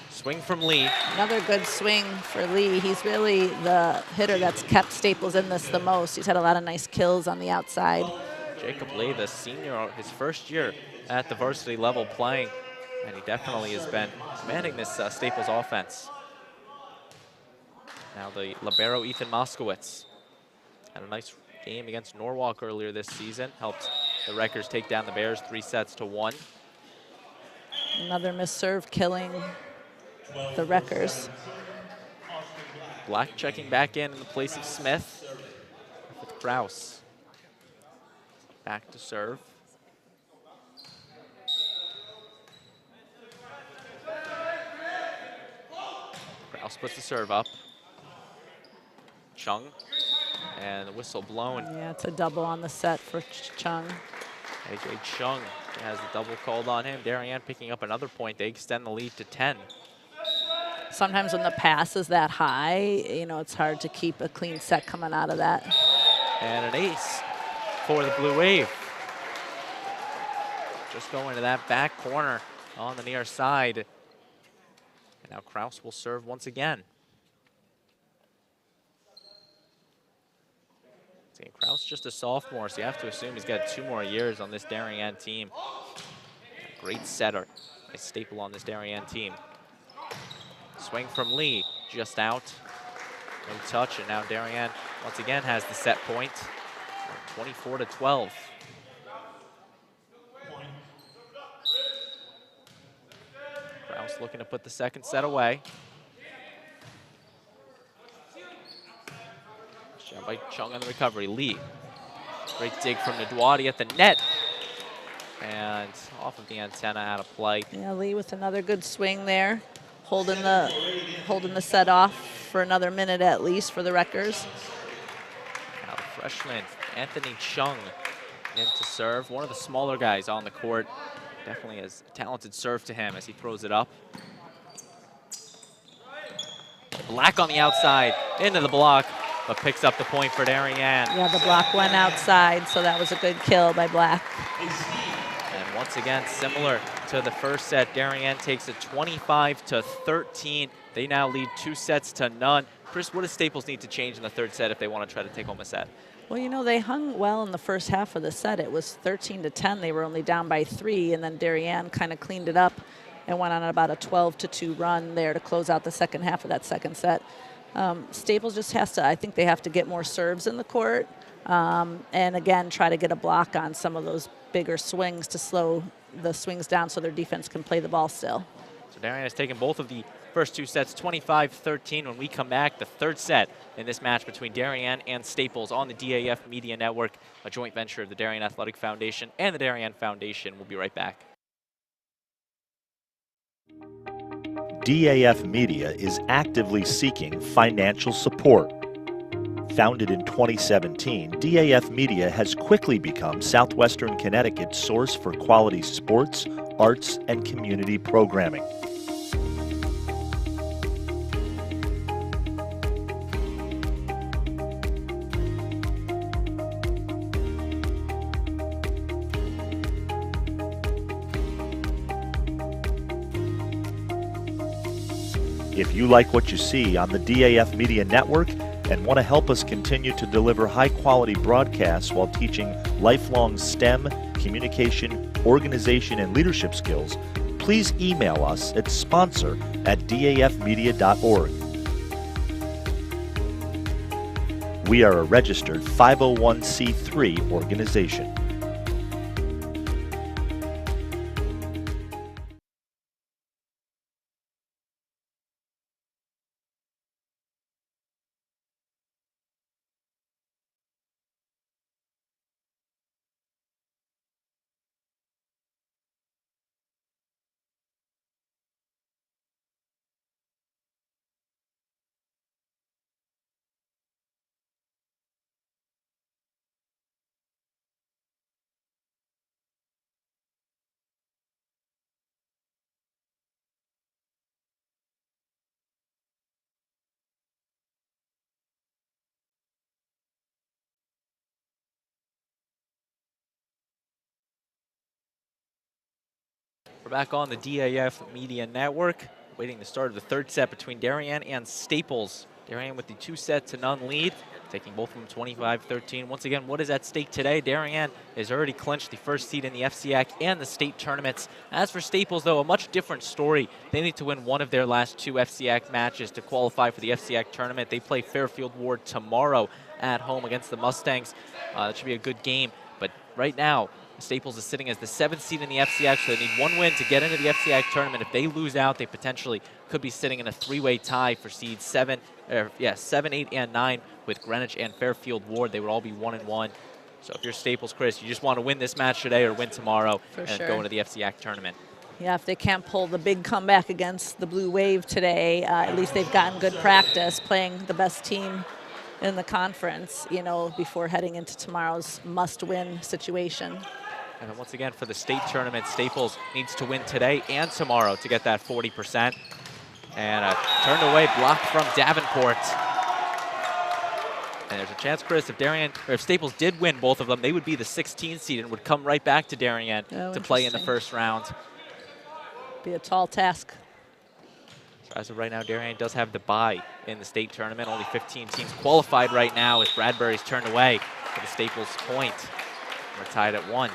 Swing from Lee. Another good swing for Lee. He's really the hitter that's kept Staples in this the most. He's had a lot of nice kills on the outside. Jacob Lee, the senior, his first year at the varsity level playing, and he definitely has been commanding this Staples offense. Now the libero Ethan Moskowitz had a nice game against Norwalk earlier this season. Helped the Wreckers take down the Bears 3-1. Another missed serve killing the Wreckers. Black checking back in the place of Smith with Kraus. back to serve. Kraus puts the serve up. Chung, and the whistle blown. Yeah, it's a double on the set for Chung. AJ Chung has the double called on him. Darien picking up another point. They extend the lead to 10. Sometimes when the pass is that high, it's hard to keep a clean set coming out of that. And an ace for the Blue Wave. Just going to that back corner on the near side. And now Kraus will serve once again. See, Kraus just a sophomore, so you have to assume he's got 2 more years on this Darien team. Great setter, a staple on this Darien team. Swing from Lee, just out. No touch, and now Darien once again has the set point. 24-12. Kraus looking to put the second set away. Shot by Chung on the recovery. Lee. Great dig from Nadwadi at the net. And off of the antenna, out of play. Yeah, Lee with another good swing there. Holding the set off for another minute at least for the Wreckers. Now the freshman, Anthony Chung, in to serve. One of the smaller guys on the court. Definitely has a talented serve to him as he throws it up. Black on the outside, into the block, but picks up the point for Darien. Yeah, the block went outside, so that was a good kill by Black. And once again, similar to the first set, Darien takes it 25-13. They now lead 2 sets to none. Chris, what does Staples need to change in the third set if they want to try to take home a set? Well, they hung well in the first half of the set. It was 13-10. They were only down by 3, and then Darien kind of cleaned it up and went on about a 12-2 run there to close out the second half of that second set. Staples just has to, I think they have to get more serves in the court, and again, try to get a block on some of those bigger swings to slow the swings down so their defense can play the ball still. So Darien has taken both of the first 2 sets, 25-13. When we come back, the third set in this match between Darien and Staples on the DAF Media Network, a joint venture of the Darien Athletic Foundation and the Darien Foundation. We'll be right back. DAF Media is actively seeking financial support. Founded in 2017, DAF Media has quickly become Southwestern Connecticut's source for quality sports, arts, and community programming. If you like what you see on the DAF Media Network and want to help us continue to deliver high-quality broadcasts while teaching lifelong STEM, communication, organization, and leadership skills, please email us at sponsor@dafmedia.org. We are a registered 501c3 organization. We're back on the DAF Media Network, waiting the start of the third set between Darien and Staples. Darien with the 2-0 lead, taking both of them 25-13. Once again, what is at stake today? Darien has already clinched the first seed in the FCIAC and the state tournaments. As for Staples, though, a much different story. They need to win one of their last 2 FCIAC matches to qualify for the FCIAC tournament. They play Fairfield Ward tomorrow at home against the Mustangs. That should be a good game, but right now, Staples is sitting as the 7th seed in the FCIAC, so they need 1 win to get into the FCIAC tournament. If they lose out, they potentially could be sitting in a 3-way tie for seeds 7, 8, and 9 with Greenwich and Fairfield Ward. They would all be 1-1. So if you're Staples, Chris, you just want to win this match today or win tomorrow and sure. go into the FCIAC tournament. Yeah, if they can't pull the big comeback against the Blue Wave today, at least they've gotten good practice playing the best team in the conference, you know, before heading into tomorrow's must-win situation. And then once again, for the state tournament, Staples needs to win today and tomorrow to get that 40%. And a turned away block from Davenport. And there's a chance, Chris, if Staples did win both of them, they would be the 16th seed and would come right back to Darien to play in the first round. Be a tall task. So as of right now, Darien does have the bye in the state tournament. Only 15 teams qualified right now as Bradbury's turned away for the Staples point. We're tied at 1.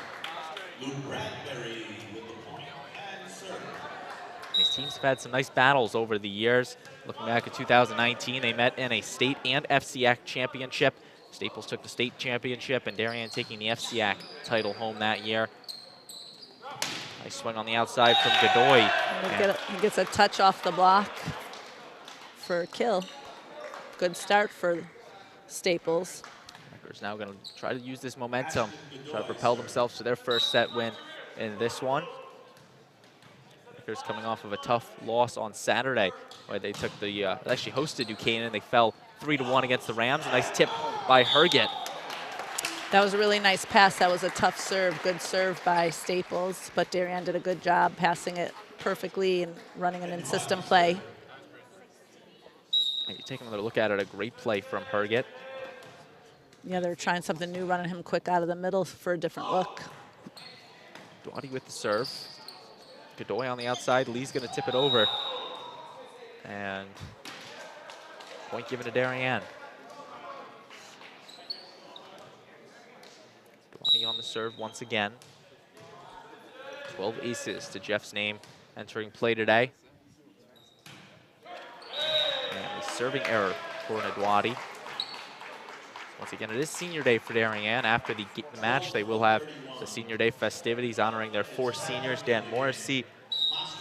Luke Bradbury with the point and serve. These teams have had some nice battles over the years. Looking back at 2019, they met in a state and FCIAC championship. Staples took the state championship and Darien taking the FCIAC title home that year. Nice swing on the outside from Godoy. He gets a touch off the block for a kill. Good start for Staples. Rutgers now going to try to use this momentum, try to propel themselves to their first set win in this one. Rutgers coming off of a tough loss on Saturday, where they took the, they actually hosted Duquesne and they fell 3-1 against the Rams. A nice tip by Herget. That was a really nice pass. That was a tough serve, good serve by Staples, but Darien did a good job passing it perfectly and running an in-system play. And you take another look at it, a great play from Herget. Yeah, they're trying something new, running him quick out of the middle for a different look. Doughty with the serve. Godoy on the outside. Lee's going to tip it over. And point given to Darien. Doughty on the serve once again. 12 aces to Jeff's name entering play today. And a serving error for Doughty. Once again, it is senior day for Darien. After the match, they will have the senior day festivities honoring their 4 seniors, Dan Morrissey,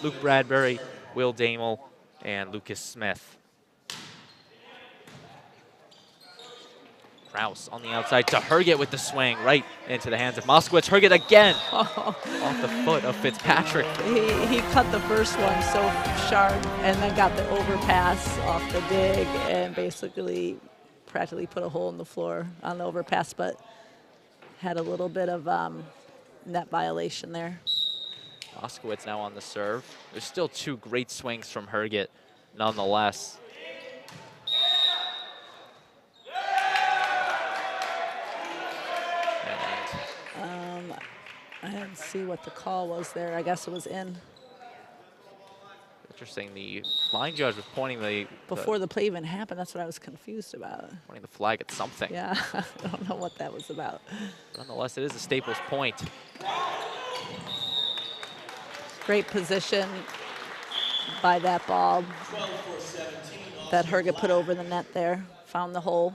Luke Bradbury, Will Damel, and Lucas Smith. Kraus on the outside to Herget with the swing right into the hands of Moskowitz. Herget again off the foot of Fitzpatrick. He cut the first one so sharp and then got the overpass off the dig and basically practically put a hole in the floor on the overpass, but had a little bit of net violation there. Moskowitz now on the serve. There's still 2 great swings from Herget nonetheless. I didn't see what the call was there. I guess it was in. Interesting, the line judge was pointing Before the play even happened, that's what I was confused about. pointing the flag at something. Yeah, I don't know what that was about. Nonetheless, it is a Staples point. Great position by that ball that Herget put over the net there. Found the hole.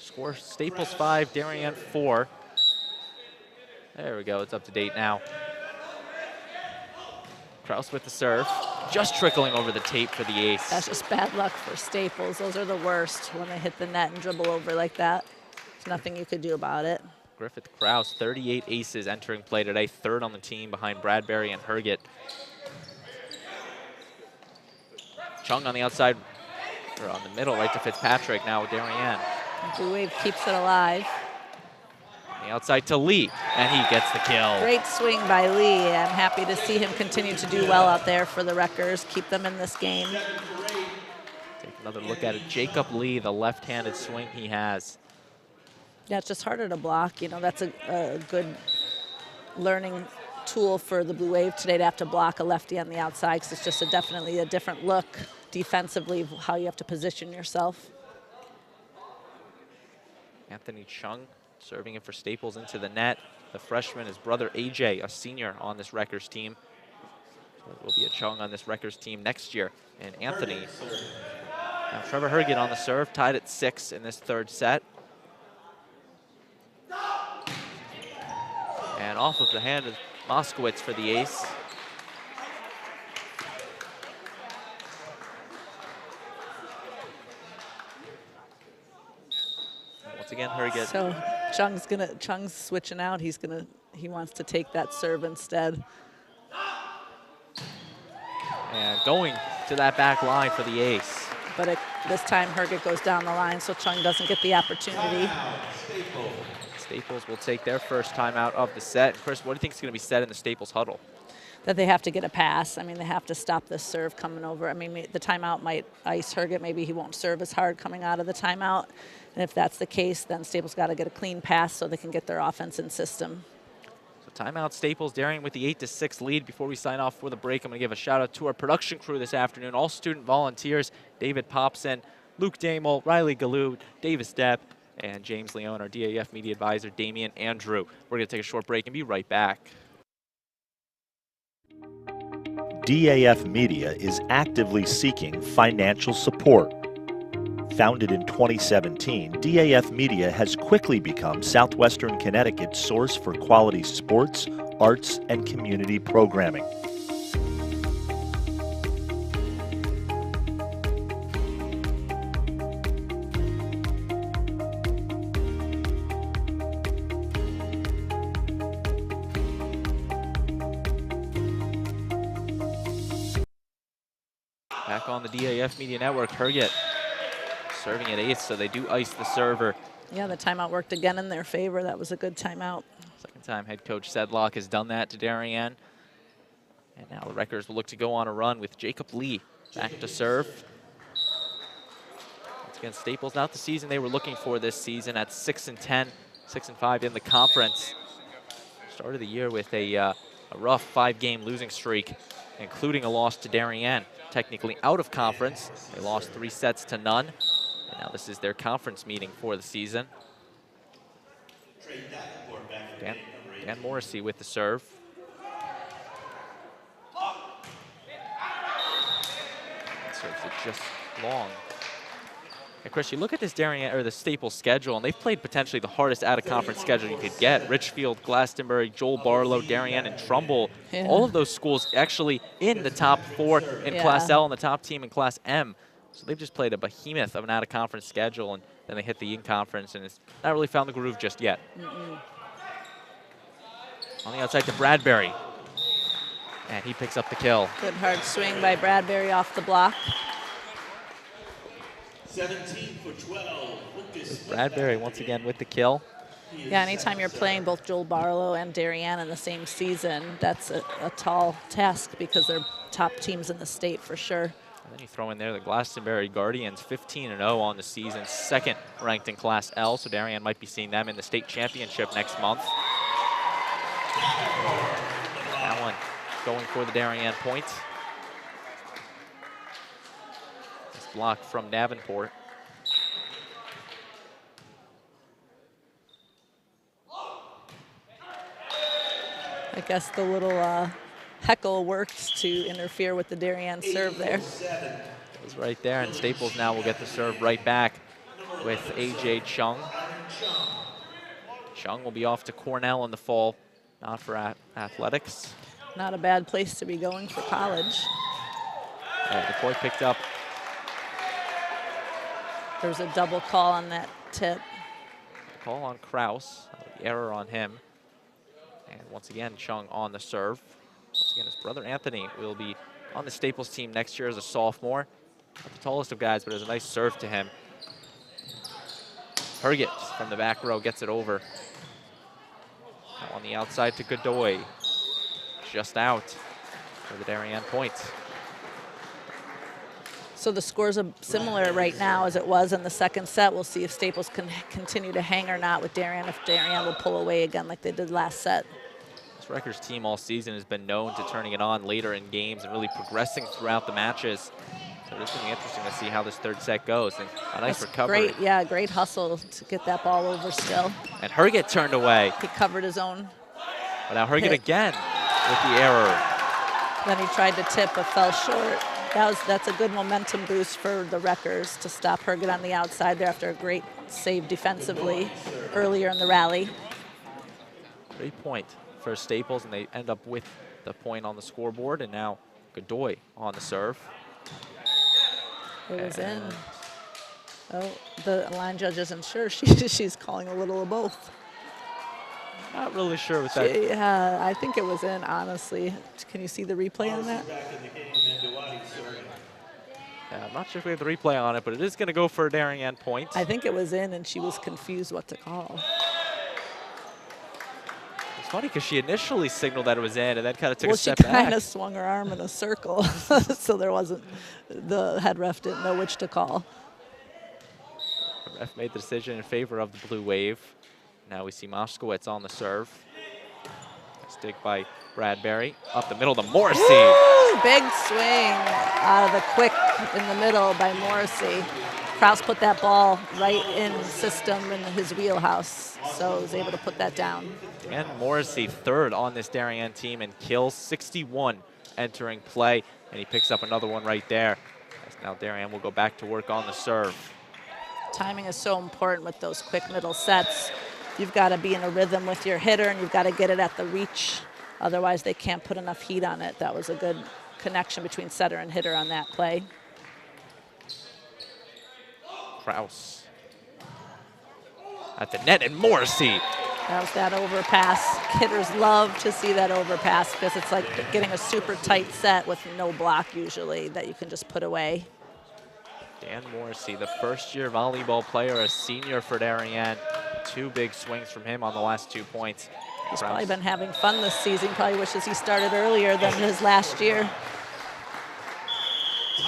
Score Staples 5, Darien 4. There we go, it's up to date now. Kraus with the serve, just trickling over the tape for the ace. That's just bad luck for Staples. Those are the worst when they hit the net and dribble over like that. There's nothing you could do about it. Griffith Kraus, 38 aces entering play today, 3rd on the team behind Bradbury and Herget. Chung on the outside, or on the middle, right to Fitzpatrick, now with Darien. Blue Wave keeps it alive. On the outside to Lee, and he gets the kill. Great swing by Lee. I'm happy to see him continue to do well out there for the Wreckers, keep them in this game. Take another look at it. Jacob Lee, the left-handed swing he has. Yeah, it's just harder to block. You know, that's a good learning tool for the Blue Wave today to have to block a lefty on the outside, because it's just definitely a different look defensively of how you have to position yourself. Anthony Chung serving it for Staples into the net. The freshman, his brother AJ, a senior on this Wreckers team. So there will be a Chung on this Wreckers team next year. And Anthony, now Trevor Herget on the serve, tied at 6 in this 3rd set. And off of the hand of Moskowitz for the ace. And once again, Herget. So Chung's switching out. He wants to take that serve instead. And going to that back line for the ace. But this time Herget goes down the line, so Chung doesn't get the opportunity. Staples will take their first timeout of the set. Chris, what do you think is going to be said in the Staples huddle? That they have to get a pass. I mean, they have to stop this serve coming over. I mean, the timeout might ice Herget. Maybe he won't serve as hard coming out of the timeout. And if that's the case, then Staples got to get a clean pass so they can get their offense in system. So timeout Staples, Darien with the 8-6 lead. Before we sign off for the break, I'm going to give a shout out to our production crew this afternoon, all student volunteers, David Popson, Luke Damel, Riley Galoo, Davis Depp, and James Leone, our DAF Media Advisor, Damian Andrew. We're going to take a short break and be right back. DAF Media is actively seeking financial support. Founded in 2017, DAF Media has quickly become Southwestern Connecticut's source for quality sports, arts, and community programming. Back on the DAF Media Network, Herget serving at eighth, so they do ice the server. Yeah, the timeout worked again in their favor. That was a good timeout. Second time head coach Sedlock has done that to Darien. And now the Wreckers will look to go on a run with Jacob Lee back to serve. Once again, Staples, not the season they were looking for this season at 6-10, 6-5 in the conference. Started the year with a rough 5-game losing streak, including a loss to Darien. Technically out of conference. They lost 3 sets to none. And now this is their conference meeting for the season. Dan Morrissey with the serve. Serves it just long. And Chris, you look at this Darien or the Staples schedule, and they've played potentially the hardest out-of-conference schedule you could get. Richfield, Glastonbury, Joel Barlow, Darien, and Trumbull. Yeah. All of those schools actually in the top 4 in Class L and the top team in Class M. So they've just played a behemoth of an out-of-conference schedule, and then they hit the in-conference, and it's not really found the groove just yet. On the outside to Bradbury. And he picks up the kill. Good hard swing by Bradbury off the block. 17 for 12. Bradbury once again with the kill. Yeah, anytime you're playing both Joel Barlow and Darien in the same season, that's a tall task because they're top teams in the state for sure. And then you throw in there the Glastonbury Guardians, 15-0 on the season, 2nd ranked in Class L, so Darien might be seeing them in the state championship next month. Allen going for the Darien point. This block from Davenport. I guess the little heckle worked to interfere with the Darien serve there. It was right there, and Staples now will get the serve right back with A.J. Chung. Chung will be off to Cornell in the fall, not for athletics. Not a bad place to be going for college. The court picked up. There's a double call on that tip. Call on Kraus, the error on him. And once again, Chung on the serve. Once again, his brother Anthony will be on the Staples team next year as a sophomore. Not the tallest of guys, but has a nice serve to him. Herget from the back row gets it over. Now on the outside to Godoy. Just out for the Darien point. So the scores are similar right now as it was in the second set. We'll see if Staples can continue to hang or not with Darien, if Darien will pull away again like they did last set. This Rutgers team all season has been known to turning it on later in games and really progressing throughout the matches. So it's going to be interesting to see how this third set goes. And a nice recovery. Great, yeah, great hustle to get that ball over still. And Herget turned away. He covered his own. But now Herget again with the error. Then he tried to tip but fell short. That's a good momentum boost for the Wreckers to stop Herget on the outside there after a great save defensively earlier in the rally. Great point for Staples, and they end up with the point on the scoreboard, and now Godoy on the serve. It was in. Oh, the line judge isn't sure. She's calling a little of both. Not really sure with that. Yeah, I think it was in, honestly. Can you see the replay on that? Back in the game, and Duwati's serving. I'm not sure if we have the replay on it, but it is going to go for a Darien point. I think it was in, and she was confused what to call. It's funny because she initially signaled that it was in and then kind of took Well, a step she back. kind of swung her arm in a circle, so there wasn't, the head ref didn't know which to call. The ref made the decision in favor of the Blue Wave. Now we see Moskowitz on the serve. Stick by Bradbury. Up the middle to Morrissey. Woo! Big swing out of the quick in the middle by Morrissey. Kraus put that ball right in system in his wheelhouse, so was able to put that down. And Morrissey, third on this Darien team in kills, 61 entering play, and he picks up another one right there. As now Darien will go back to work on the serve. Timing is so important with those quick middle sets. You've got to be in a rhythm with your hitter, and you've got to get it at the reach. Otherwise, they can't put enough heat on it. That was a good connection between setter and hitter on that play. Kraus at the net, and Morrissey. That was that overpass. Hitters love to see that overpass because it's like getting a super tight set with no block usually that you can just put away. Dan Morrissey, the first-year volleyball player, a senior for Darien. Two big swings from him on the last 2 points. He's Kraus. probably been having fun this season. Probably wishes he started earlier than his last year.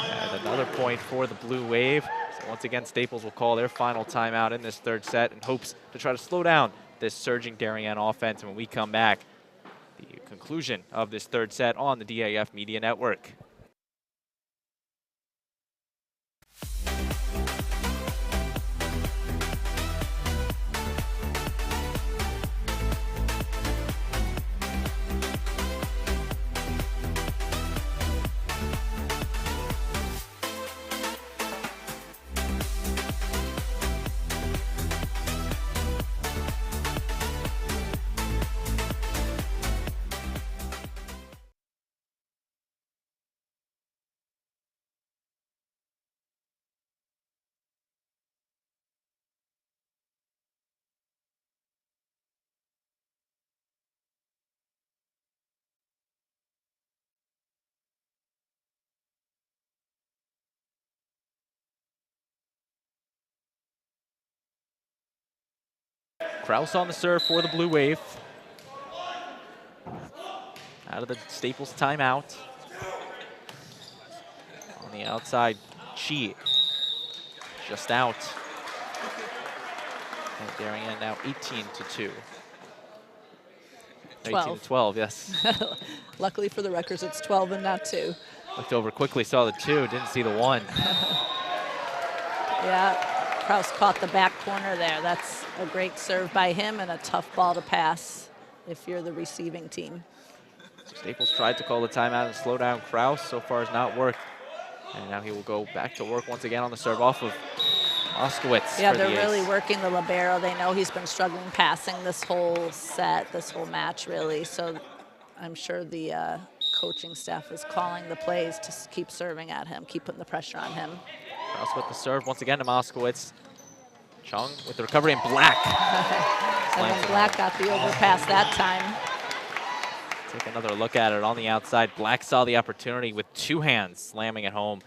And another point for the Blue Wave. So once again, Staples will call their final timeout in this third set in hopes to try to slow down this surging Darien offense. And when we come back, the conclusion of this third set on the DAF Media Network. Kraus on the serve for the Blue Wave. Out of the Staples timeout. On the outside, Chi just out. And Darien now 18-2. 18-12, yes. Luckily for the records, it's 12 and not 2. Looked over quickly, saw the 2, didn't see the 1. Yeah. Kraus caught the back corner there. That's a great serve by him and a tough ball to pass if you're the receiving team. Staples tried to call the timeout and slow down Kraus. So far has not worked. And now he will go back to work once again on the serve off of Moskowitz. Yeah, for they're the really ace. working the libero. They know he's been struggling passing this whole set, this whole match really. So I'm sure the coaching staff is calling the plays to keep serving at him, keep putting the pressure on him. Kraus with the serve once again to Moskowitz. Chung with the recovery, and Black. And then Black got the overpass that time. Take another look at it on the outside. Black saw the opportunity with 2 hands slamming it home.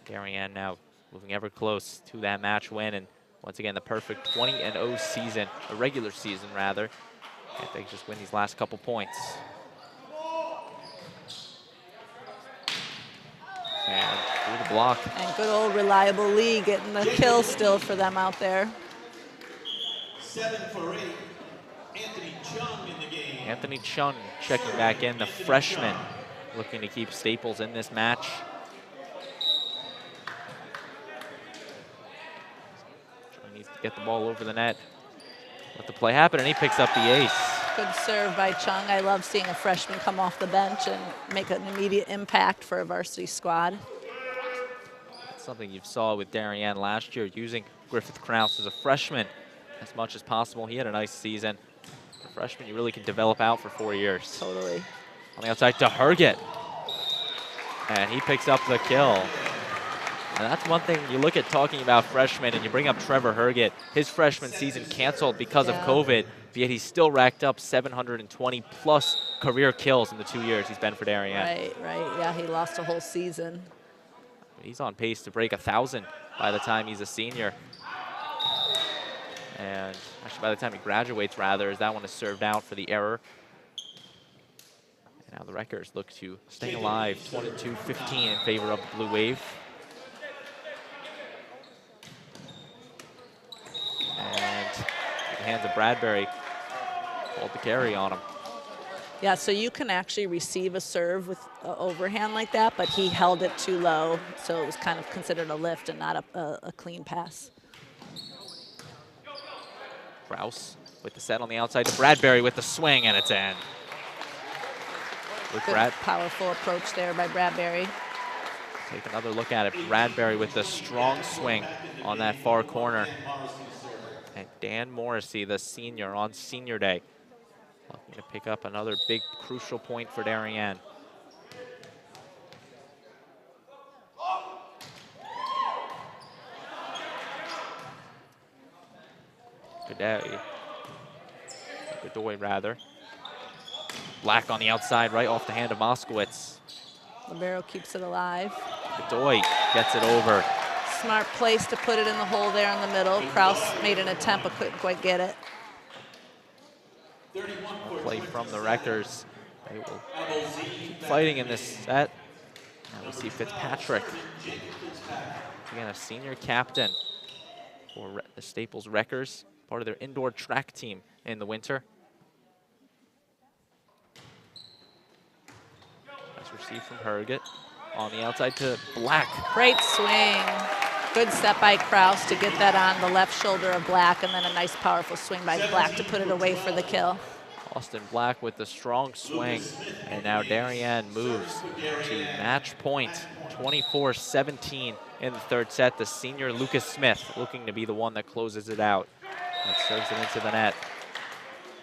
Darien now moving ever close to that match win, and once again the perfect 20-0 season, a regular season rather. If they just win these last couple points. And through the block. And good old reliable Lee getting the kill still for them out there. 7 for 8. Anthony Chung in the game. Anthony Chung checking back in, the freshman, looking to keep Staples in this match. Chung needs to get the ball over the net. Let the play happen, and he picks up the ace. Good serve by Chung. I love seeing a freshman come off the bench and make an immediate impact for a varsity squad. That's something you saw with Darien last year, using Griffith Kraus as a freshman as much as possible. He had a nice season. For a freshman, you really can develop out for 4 years. Totally. On the outside to Herget. And he picks up the kill. And that's one thing you look at talking about freshmen, and you bring up Trevor Herget. His freshman season canceled because of COVID, but yet he's still racked up 720 plus career kills in the 2 years he's been for Darien. Right. Yeah, he lost a whole season. He's on pace to break 1,000 by the time he's a senior. And actually by the time he graduates, rather, as that one is served out for the error. And now the Wreckers look to stay alive, 22-15 in favor of the Blue Wave. And in the hands of Bradbury, hold the carry on him. Yeah, so you can actually receive a serve with overhand like that, but he held it too low, so it was kind of considered a lift and not a clean pass. Kraus with the set on the outside to Bradbury with the swing, and it's in. With Good, powerful approach there by Bradbury. Take another look at it. Bradbury with the strong swing on that far corner. And Dan Morrissey, the senior, on senior day, looking to pick up another big crucial point for Darien. Godoy, rather. Black on the outside, right off the hand of Moskowitz. Libero keeps it alive. Godoy gets it over. Smart place to put it in the hole there in the middle. Kraus made an attempt but couldn't quite get it. Play from the Wreckers. They will keep fighting in this set. Now we see Fitzpatrick. Again, a senior captain for the Staples Wreckers, part of their indoor track team in the winter. Nice receive from Herget. On the outside to Black. Great swing. Good step by Kraus to get that on the left shoulder of Black, and then a nice powerful swing by Black to put it away for the kill. Austin Black with the strong swing, and now Darien moves to match point, 24-17 in the third set. The senior Lucas Smith looking to be the one that closes it out. That serves it into the net.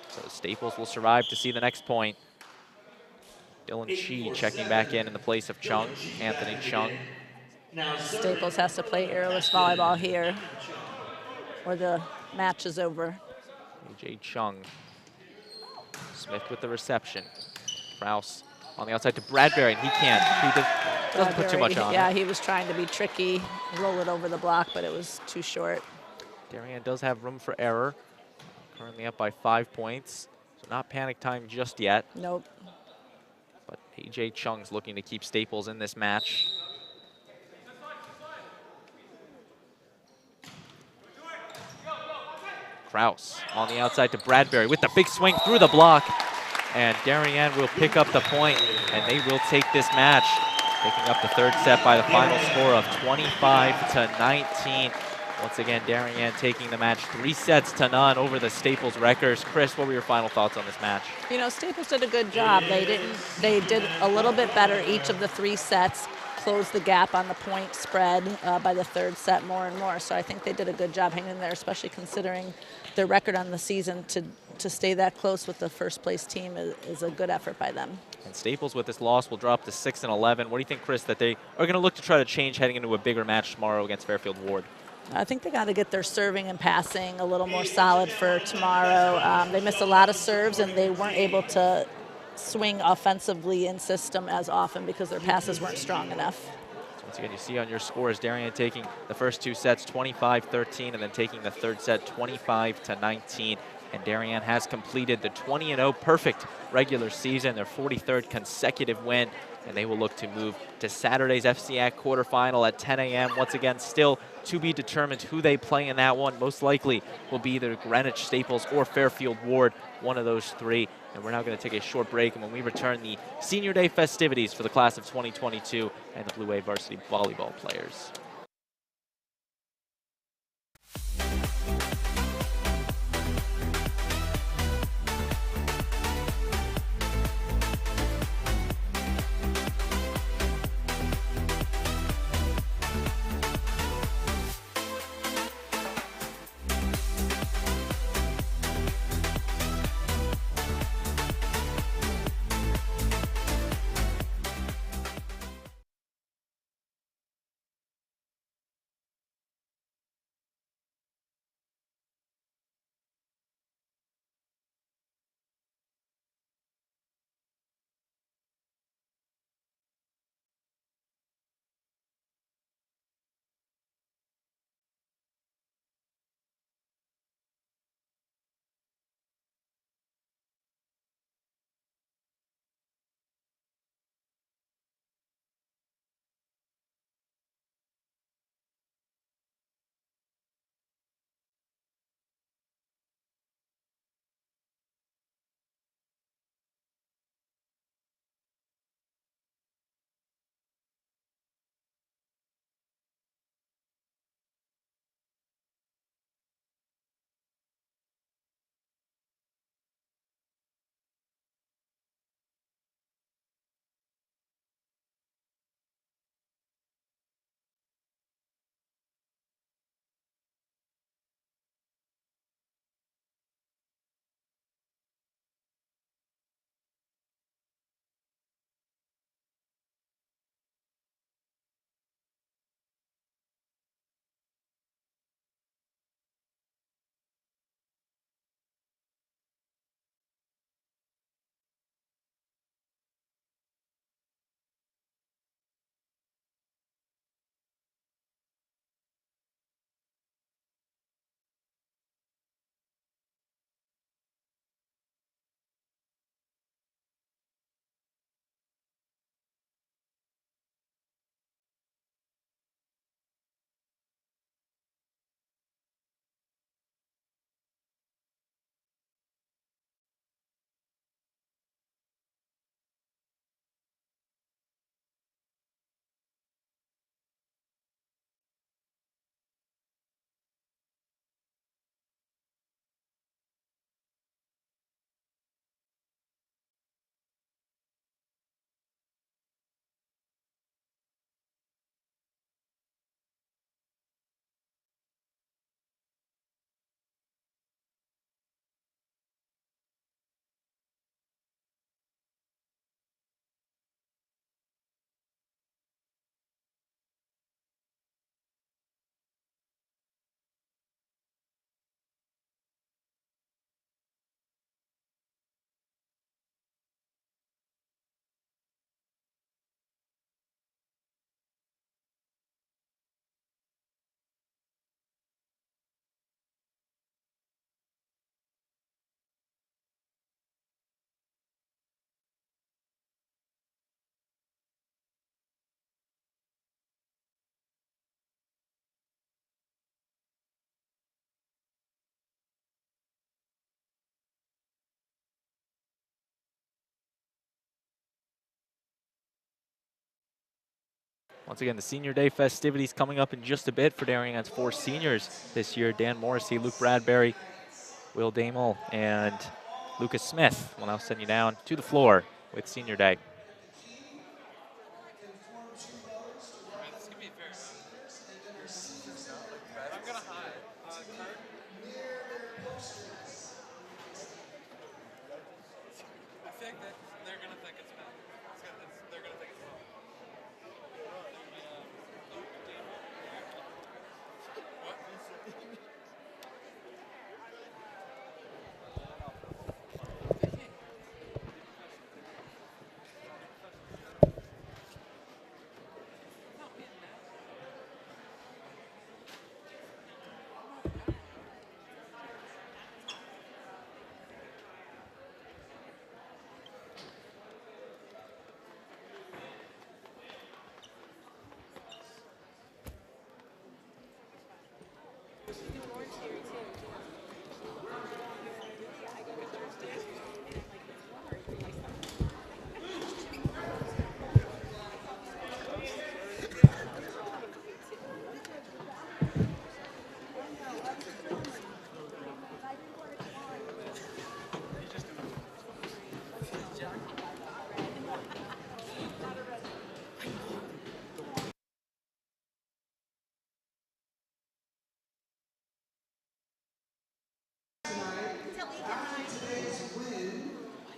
So Staples will survive to see the next point. Dylan Shee checking back in the place of Chung, Anthony Chung. Staples has to play airless volleyball here, or the match is over. A.J. Chung. Smith with the reception. Kraus on the outside to Bradbury, and he can't. He doesn't put too much on. Yeah, he was trying to be tricky, roll it over the block, but it was too short. Darien does have room for error. Currently up by 5 points, so not panic time just yet. Nope. But A.J. Chung's looking to keep Staples in this match. Kraus on the outside to Bradbury with the big swing through the block. And Darien will pick up the point, and they will take this match, picking up the third set by the final score of 25-19. Once again, Darien taking the match 3-0 over the Staples Wreckers. Chris, what were your final thoughts on this match? You know, Staples did a good job. They did a little bit better each of the 3 sets, closed the gap on the point spread by the third set more and more. So I think they did a good job hanging in there, especially considering their record on the season. To stay that close with the first place team is a good effort by them. And Staples with this loss will drop to 6-11. What do you think, Chris, that they are going to look to try to change heading into a bigger match tomorrow against Fairfield Ward? I think they got to get their serving and passing a little more solid for tomorrow. They missed a lot of serves, and they weren't able to swing offensively in system as often because their passes weren't strong enough. So once again, you see on your scores, Darien taking the first 2 sets 25-13, and then taking the third set 25-19. And Darien has completed the 20-0 perfect regular season, their 43rd consecutive win, and they will look to move to Saturday's FCIAC quarterfinal at 10 a.m. Once again, still to be determined who they play in that one. Most likely will be either Greenwich, Staples, or Fairfield Ward, one of those 3. And we're now going to take a short break, and when we return, the Senior Day festivities for the class of 2022 and the Blue Wave varsity volleyball players. Once again, the Senior Day festivities coming up in just a bit for Darien's 4 seniors this year. Dan Morrissey, Luke Bradbury, Will Damel, and Lucas Smith will now send you down to the floor with Senior Day.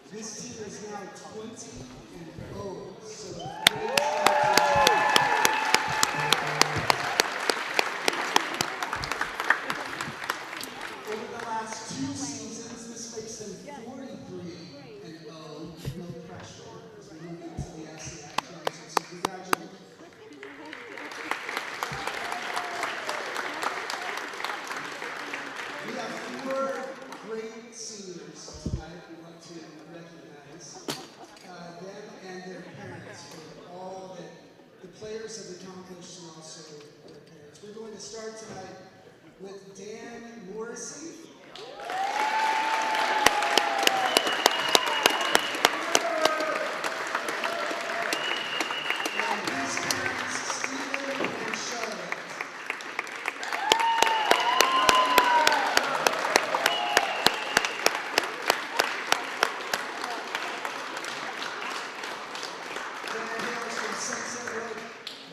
This team is now 20-0. So over the last 2 seasons, this makes them 43-0. No pressure as we move into the FCIAC championship. So congratulations. We have 4 great seniors tonight. We want to recognize them and their parents for all that the players have accomplished and also their parents. We're going to start tonight with Dan Morrissey. And his parents, Stephen and Charlotte.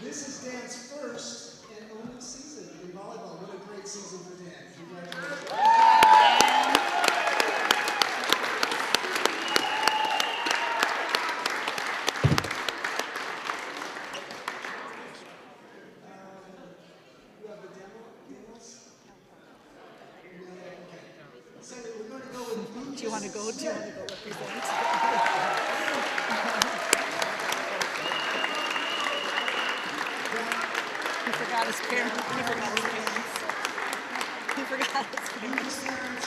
This is Dan's first and only season in volleyball. What a great season for Dan. Congratulations. You have the demos? No, okay. So we're going to go with Do you want to go represent? He forgot his parents. He forgot his parents.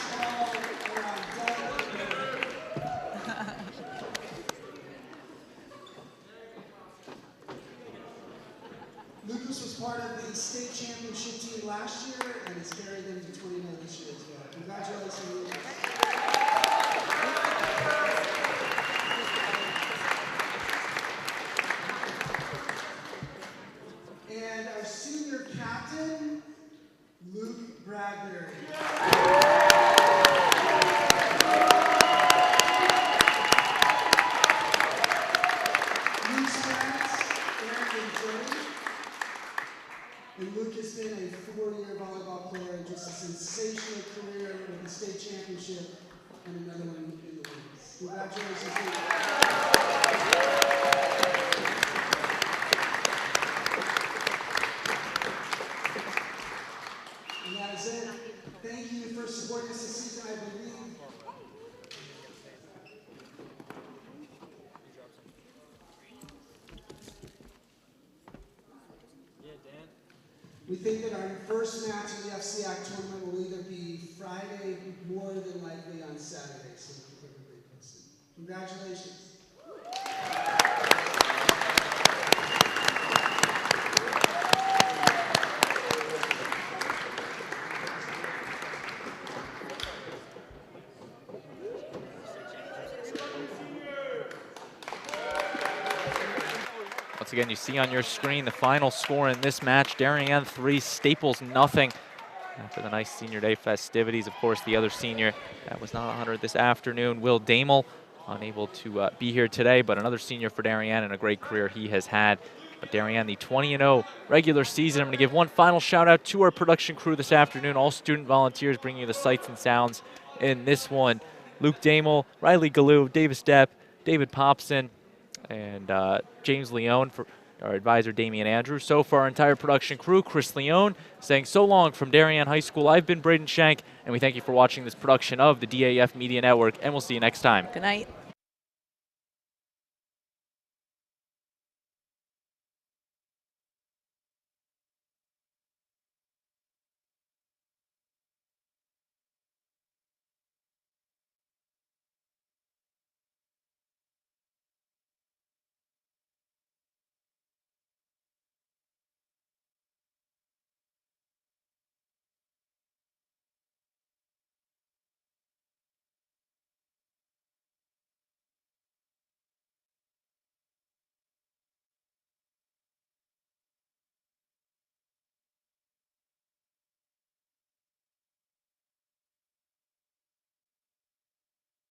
Lucas was part of the state championship team last year and has carried them to 20-0 this year as well. Congratulations, Lucas. And our senior captain, Luke Bradbury. Luke's parents, Eric and Jody. And Luke has been a 4-year volleyball player and just a sensational career with the state championship and another one in the wings. Congratulations, Luke. And that is it. Thank you for supporting us this season, I believe. We think that our first match in the FCIAC tournament will either be Friday, more than likely on Saturday, so we can everybody posted. Congratulations. Once again, you see on your screen the final score in this match. Darien 3, Staples nothing. After the nice Senior Day festivities, of course, the other senior that was not honored this afternoon, Will Damel, unable to be here today, but another senior for Darien and a great career he has had. But Darien, the 20-0 regular season. I'm going to give one final shout out to our production crew this afternoon, all student volunteers bringing you the sights and sounds in this one. Luke Damel, Riley Galoo, Davis Depp, David Popson, and James Leone for our advisor, Damian Andrews. So for our entire production crew, Chris Leone saying so long from Darien High School. I've been Braden Shank, and we thank you for watching this production of the DAF Media Network, and we'll see you next time. Good night.